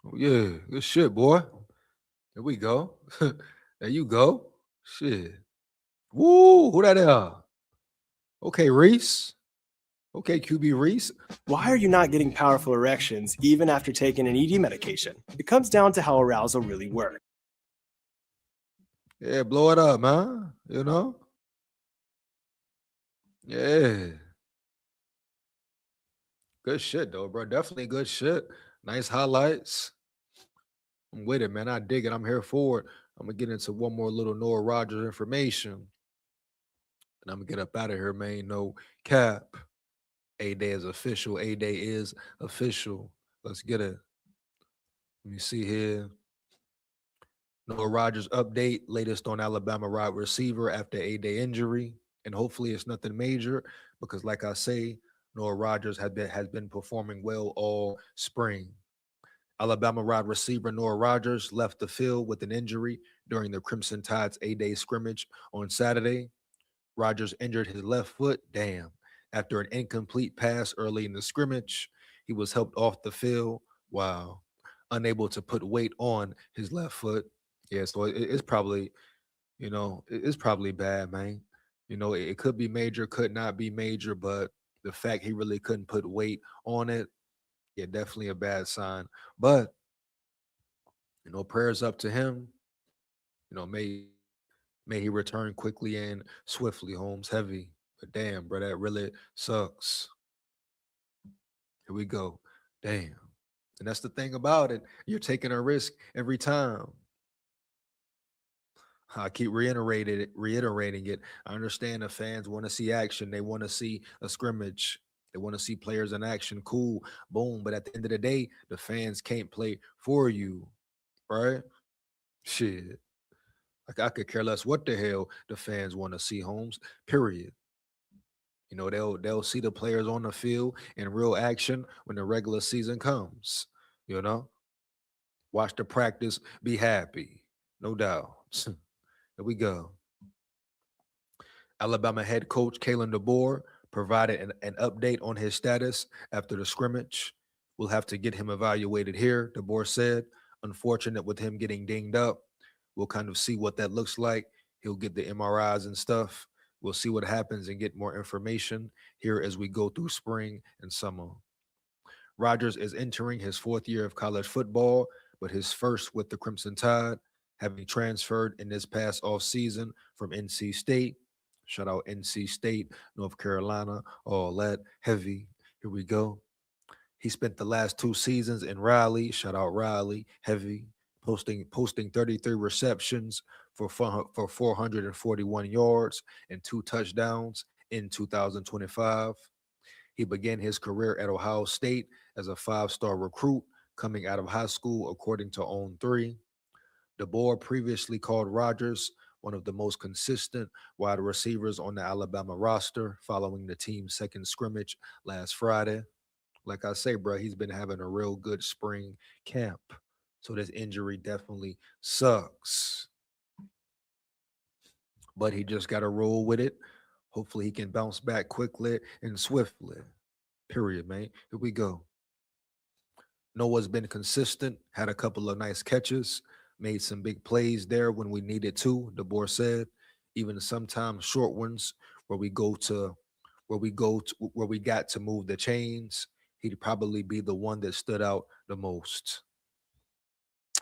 Oh, yeah. Good shit, boy. There we go. There you go. Shit. Woo. Who that is? Okay, Reese. Okay, QB Reese. Why are you not getting powerful erections even after taking an ED medication? It comes down to how arousal really works. Yeah, blow it up, man. You know? Yeah. Good shit, though, bro. Definitely good shit. Nice highlights. I'm with it, man. I dig it. I'm here for it. I'm going to get into one more little Noah Rogers information. And I'm going to get up out of here, man. No cap. A-Day is official. A-Day is official. Let's get it. Let me see here. Noah Rogers update. Latest on Alabama wide receiver after A-Day injury. And hopefully it's nothing major because, like I say, Noah Rogers has been performing well all spring. Alabama wide receiver Noah Rogers left the field with an injury during the Crimson Tide's A-Day scrimmage on Saturday. Rogers injured his left foot, after an incomplete pass early in the scrimmage. He was helped off the field while unable to put weight on his left foot. Yeah, so it's probably, it's probably bad, man. It could be major, could not be major, but the fact he really couldn't put weight on it, yeah, definitely a bad sign. But, prayers up to him. May he return quickly and swiftly, Holmes. Heavy. But damn, bro, that really sucks. Here we go. Damn. And that's the thing about it. You're taking a risk every time. I keep reiterating it. I understand the fans want to see action. They want to see a scrimmage. They want to see players in action. Cool. Boom. But at the end of the day, the fans can't play for you. Right? Shit. Like I could care less what the hell the fans want to see, Holmes. Period. They'll see the players on the field in real action when the regular season comes. Watch the practice, be happy. No doubt. Here we go. Alabama head coach DeBoer provided an update on his status after the scrimmage. We'll have to get him evaluated here, DeBoer said. Unfortunate with him getting dinged up. We'll kind of see what that looks like. He'll get the MRIs and stuff. We'll see what happens and get more information here as we go through spring and summer. Rogers is entering his 4th year of college football, but his first with the Crimson Tide, having transferred in this past offseason from NC State. Shout out NC State, North Carolina, all that heavy. Here we go. He spent the last 2 seasons in Raleigh. Shout out Raleigh, heavy. Posting 33 receptions for 441 yards and 2 touchdowns in 2025. He began his career at Ohio State as a 5-star recruit coming out of high school, according to On3. DeBoer previously called Rodgers one of the most consistent wide receivers on the Alabama roster following the team's second scrimmage last Friday. Like I say, bro, he's been having a real good spring camp. So this injury definitely sucks. But he just got to roll with it. Hopefully he can bounce back quickly and swiftly. Period, man. Here we go. Noah's been consistent, had a couple of nice catches, made some big plays there when we needed to, DeBoer said. Even sometimes short ones where we got to move the chains. He'd probably be the one that stood out the most.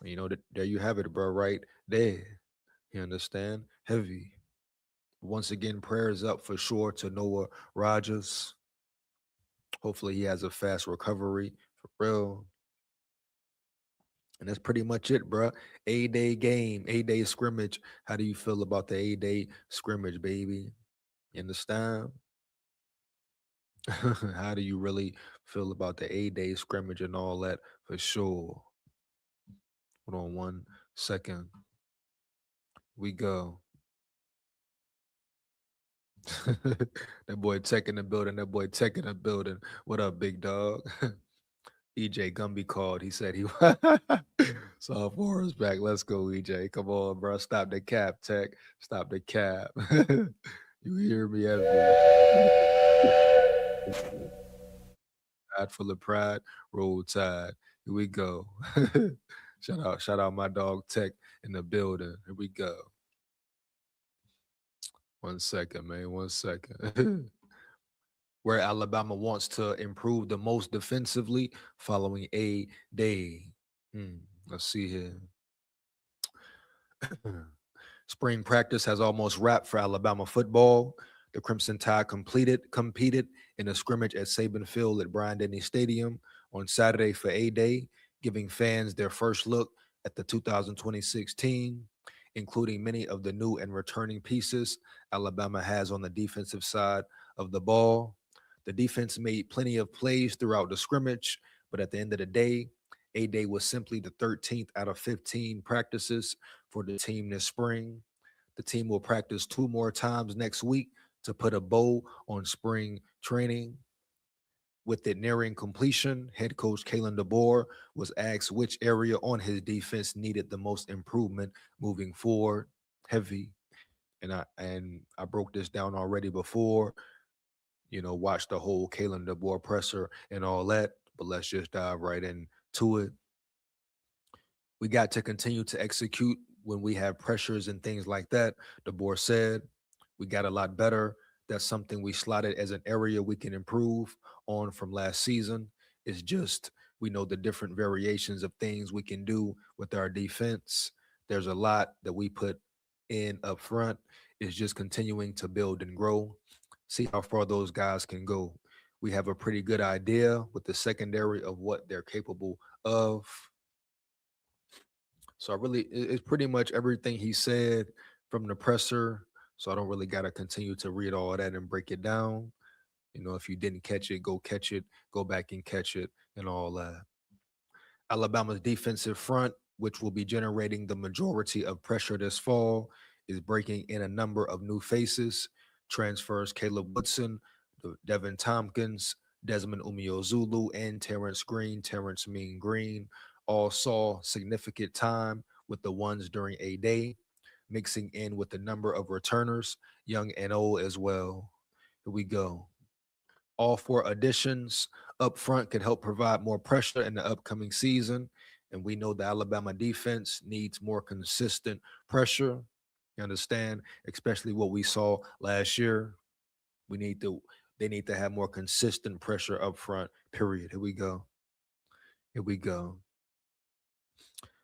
You know, there you have it, bro, right there. You understand? Heavy. Once again, prayers up for sure to Noah Rodgers. Hopefully he has a fast recovery for real. And that's pretty much it, bro. A-Day game, A-Day scrimmage. How do you feel about the A-Day scrimmage, baby? You understand? How do you really feel about the A-Day scrimmage and all that for sure? Hold on 1 second. We go. That boy Tech in the building. That boy Tech in the building. What up, big dog? EJ Gumby called. He said he saw Forrest back. Let's go, EJ. Come on, bro. Stop the cap, Tech. Stop the cap. You hear me, Pride full of pride. Roll Tide. Here we go. Shout out my dog Tech in the building. Here we go. 1 second, man. 1 second. Where Alabama wants to improve the most defensively following A-Day. Let's see here. Spring practice has almost wrapped for Alabama football. The Crimson Tide competed in a scrimmage at Saban Field at Bryant-Denny Stadium on Saturday for A-Day, giving fans their first look at the 2026 team, including many of the new and returning pieces Alabama has on the defensive side of the ball. The defense made plenty of plays throughout the scrimmage, but at the end of the day, A-Day was simply the 13th out of 15 practices for the team this spring. The team will practice 2 more times next week to put a bow on spring training. With it nearing completion, head coach KEELON DeBoer was asked which area on his defense needed the most improvement moving forward. Heavy. And I broke this down already before. You know, watch the whole KEELON DeBoer presser and all that, but let's just dive right into it. We got to continue to execute when we have pressures and things like that. DeBoer said we got a lot better. That's something we slotted as an area we can improve on from last season. It's just we know the different variations of things we can do with our defense. There's a lot that we put in up front. It's just continuing to build and grow. See how far those guys can go. We have a pretty good idea with the secondary of what they're capable of. So it's pretty much everything he said from the presser. So I don't really got to continue to read all that and break it down. You know, if you didn't catch it, go catch it, go back and catch it and all that. Alabama's defensive front, which will be generating the majority of pressure this fall, is breaking in a number of new faces. Transfers Caleb Woodson, Devin Tompkins, Desmond Umeozulu, and Terrence Mean Green all saw significant time with the ones during A-Day, mixing in with the number of returners, young and old as well. Here we go. All 4 additions up front could help provide more pressure in the upcoming season, and we know the Alabama defense needs more consistent pressure. You understand? Especially what we saw last year. They need to have more consistent pressure up front, period. Here we go. Here we go.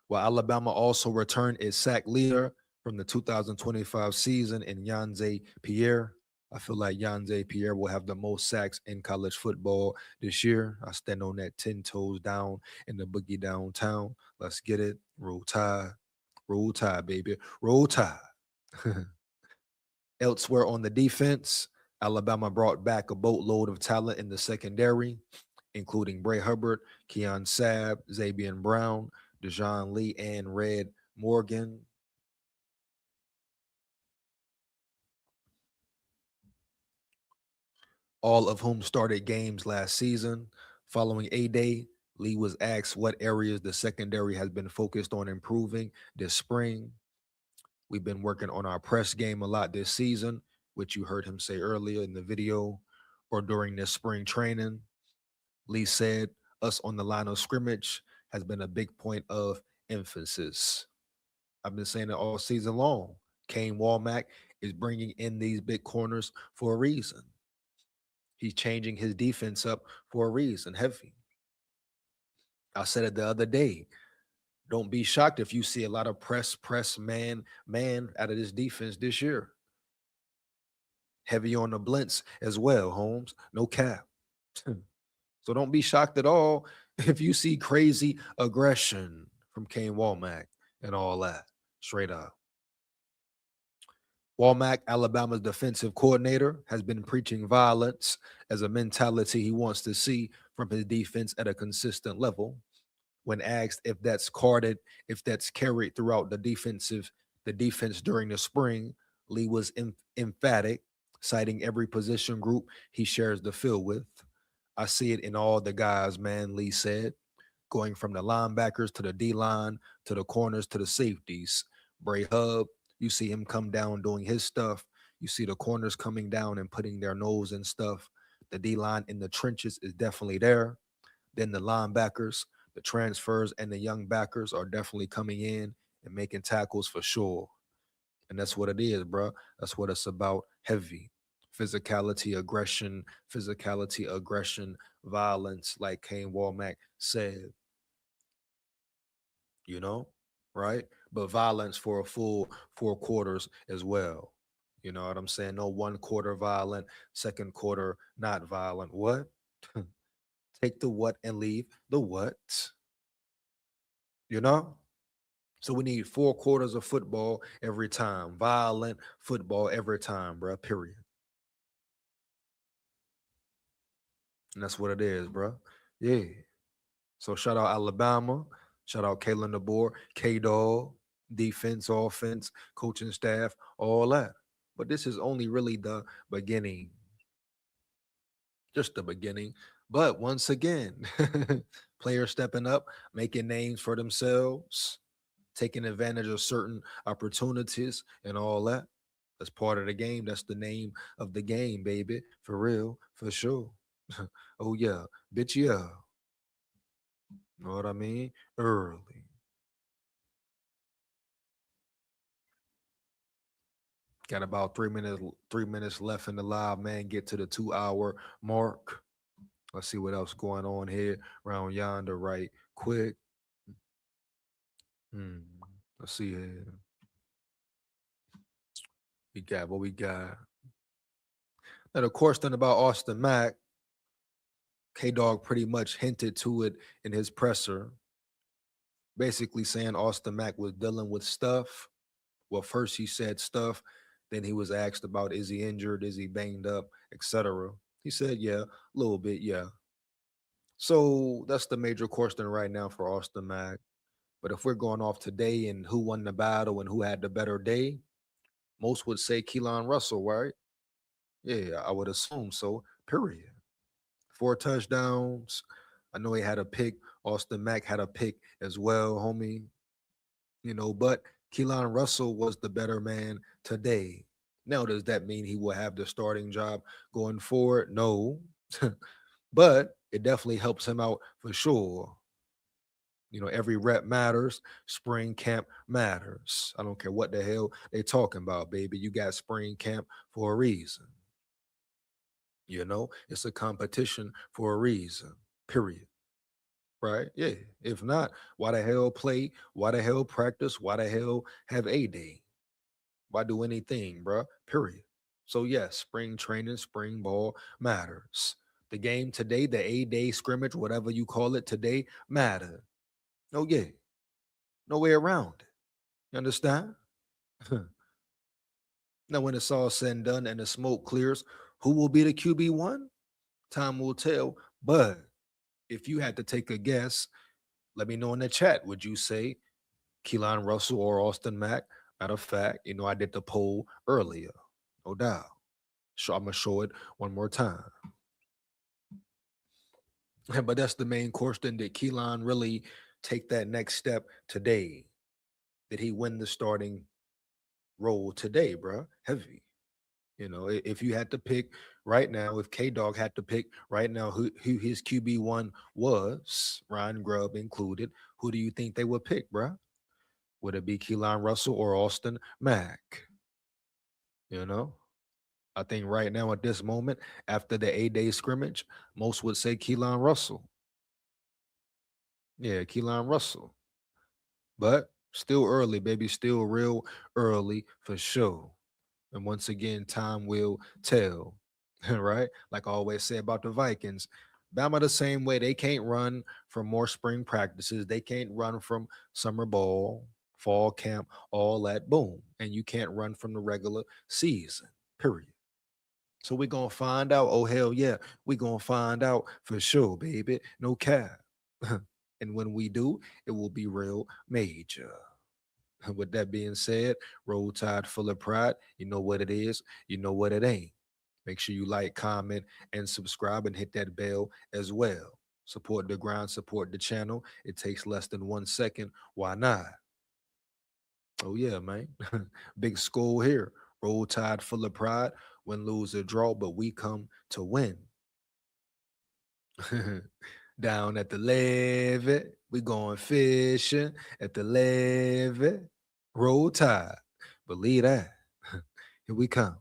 While Alabama also returned its sack leader from the 2025 season in Yanze Pierre. I feel like Yanze Pierre will have the most sacks in college football this year. I stand on that 10 toes down in the boogie downtown. Let's get it. Roll Tide. Roll Tide, baby. Roll Tide. Elsewhere on the defense, Alabama brought back a boatload of talent in the secondary, including Bray Hubbard, Keon Sabb, Xavier Brown, Dejon Lee, and Red Morgan. All of whom started games last season. Following A-Day, Lee was asked what areas the secondary has been focused on improving this spring. We've been working on our press game a lot this season, which you heard him say earlier in the video or during this spring training. Lee said, us on the line of scrimmage has been a big point of emphasis. I've been saying it all season long. Kane Walmack is bringing in these big corners for a reason. He's changing his defense up for a reason, heavy. I said it the other day. Don't be shocked if you see a lot of press, man out of this defense this year. Heavy on the blitz as well, Holmes. No cap. So don't be shocked at all if you see crazy aggression from Kane Walmack and all that. Straight up. Walmack, Alabama's defensive coordinator, has been preaching violence as a mentality he wants to see from his defense at a consistent level. When asked if that's carried throughout the defense during the spring, Lee was emphatic, citing every position group he shares the field with. I see it in all the guys, man, Lee said, going from the linebackers to the D-line, to the corners, to the safeties. Bray Hub, you see him come down doing his stuff. You see the corners coming down and putting their nose in stuff. The D-line in the trenches is definitely there. Then the linebackers, the transfers, and the young backers are definitely coming in and making tackles for sure. And that's what it is, bro. That's what it's about. Heavy. Physicality, aggression, violence, like Kane Walmack said. You know, right? But violence for a full 4 quarters as well. You know what I'm saying? No 1 quarter violent, second quarter not violent. What? Take the what and leave the what. You know? So we need 4 quarters of football every time. Violent football every time, bro. Period. And that's what it is, bro. Yeah. So shout out Alabama. Shout out KEELON, DeBoer, K-Dog, defense, offense, coaching staff, all that. But this is only really the beginning. Just the beginning. But once again, players stepping up, making names for themselves, taking advantage of certain opportunities and all that. That's part of the game. That's the name of the game, baby. For real, for sure. Oh, yeah. Bitch, yeah. Know what I mean? Early. Got about 3 minutes left in the live, man. Get to the 2-hour mark. Let's see what else going on here around yonder right quick. Let's see here. What we got. And of course, then about Austin Mack, K-Dog pretty much hinted to it in his presser, basically saying Austin Mack was dealing with stuff. Well, first he said stuff, then he was asked about, is he injured, is he banged up, etc. He said, yeah, a little bit, yeah. So that's the major question right now for Austin Mack. But if we're going off today and who won the battle and who had the better day, most would say KEELON Russell, right? Yeah, I would assume so, period. 4 touchdowns. I know he had a pick. Austin Mack had a pick as well, homie. You know, but KEELON Russell was the better man today. Now, does that mean he will have the starting job going forward? No. But it definitely helps him out for sure. You know, every rep matters. Spring camp matters. I don't care what the hell they talking about, baby. You got spring camp for a reason. You know, it's a competition for a reason, period. Right? Yeah. If not, why the hell play? Why the hell practice? Why the hell have A-Day? Why do anything, bruh? Period. So yes, spring training, spring ball matters. The game today, the A-Day scrimmage, whatever you call it today, matter. Oh yeah. No way around it. You understand? Now when it's all said and done and the smoke clears, Who will be the QB1? Time will tell. But if you had to take a guess, let me know in the chat. Would you say Keelan Russell or Austin Mack? Matter of fact, I did the poll earlier. No doubt. So I'm going to show it one more time. But that's the main question. Did Keelan really take that next step today? Did he win the starting role today, bro? Heavy. If you had to pick right now, if K-Dog had to pick right now who his QB1 was, Ryan Grubb included, who do you think they would pick, bro? Would it be Keelan Russell or Austin Mack? I think right now at this moment, after the 8-day scrimmage, most would say Keelan Russell. Yeah, Keelan Russell. But still early, baby. Still real early for sure. And once again, time will tell, right? Like I always say about the Vikings, Bama the same way. They can't run from more spring practices. They can't run from summer ball, fall camp, all that, boom. And you can't run from the regular season, period. So we're going to find out. Oh, hell yeah. We're going to find out for sure, baby. No cap. And when we do, it will be real major. With that being said, Roll Tide full of pride. You know what it is. You know what it ain't. Make sure you like, comment, and subscribe and hit that bell as well. Support the grind, support the channel. It takes less than 1 second. Why not? Oh, yeah, man. Big SKOL here. Roll Tide full of pride. Win, lose, or draw, but we come to win. Down at the levee, we going fishing at the levee. Roll Tide. Believe that. Here we come.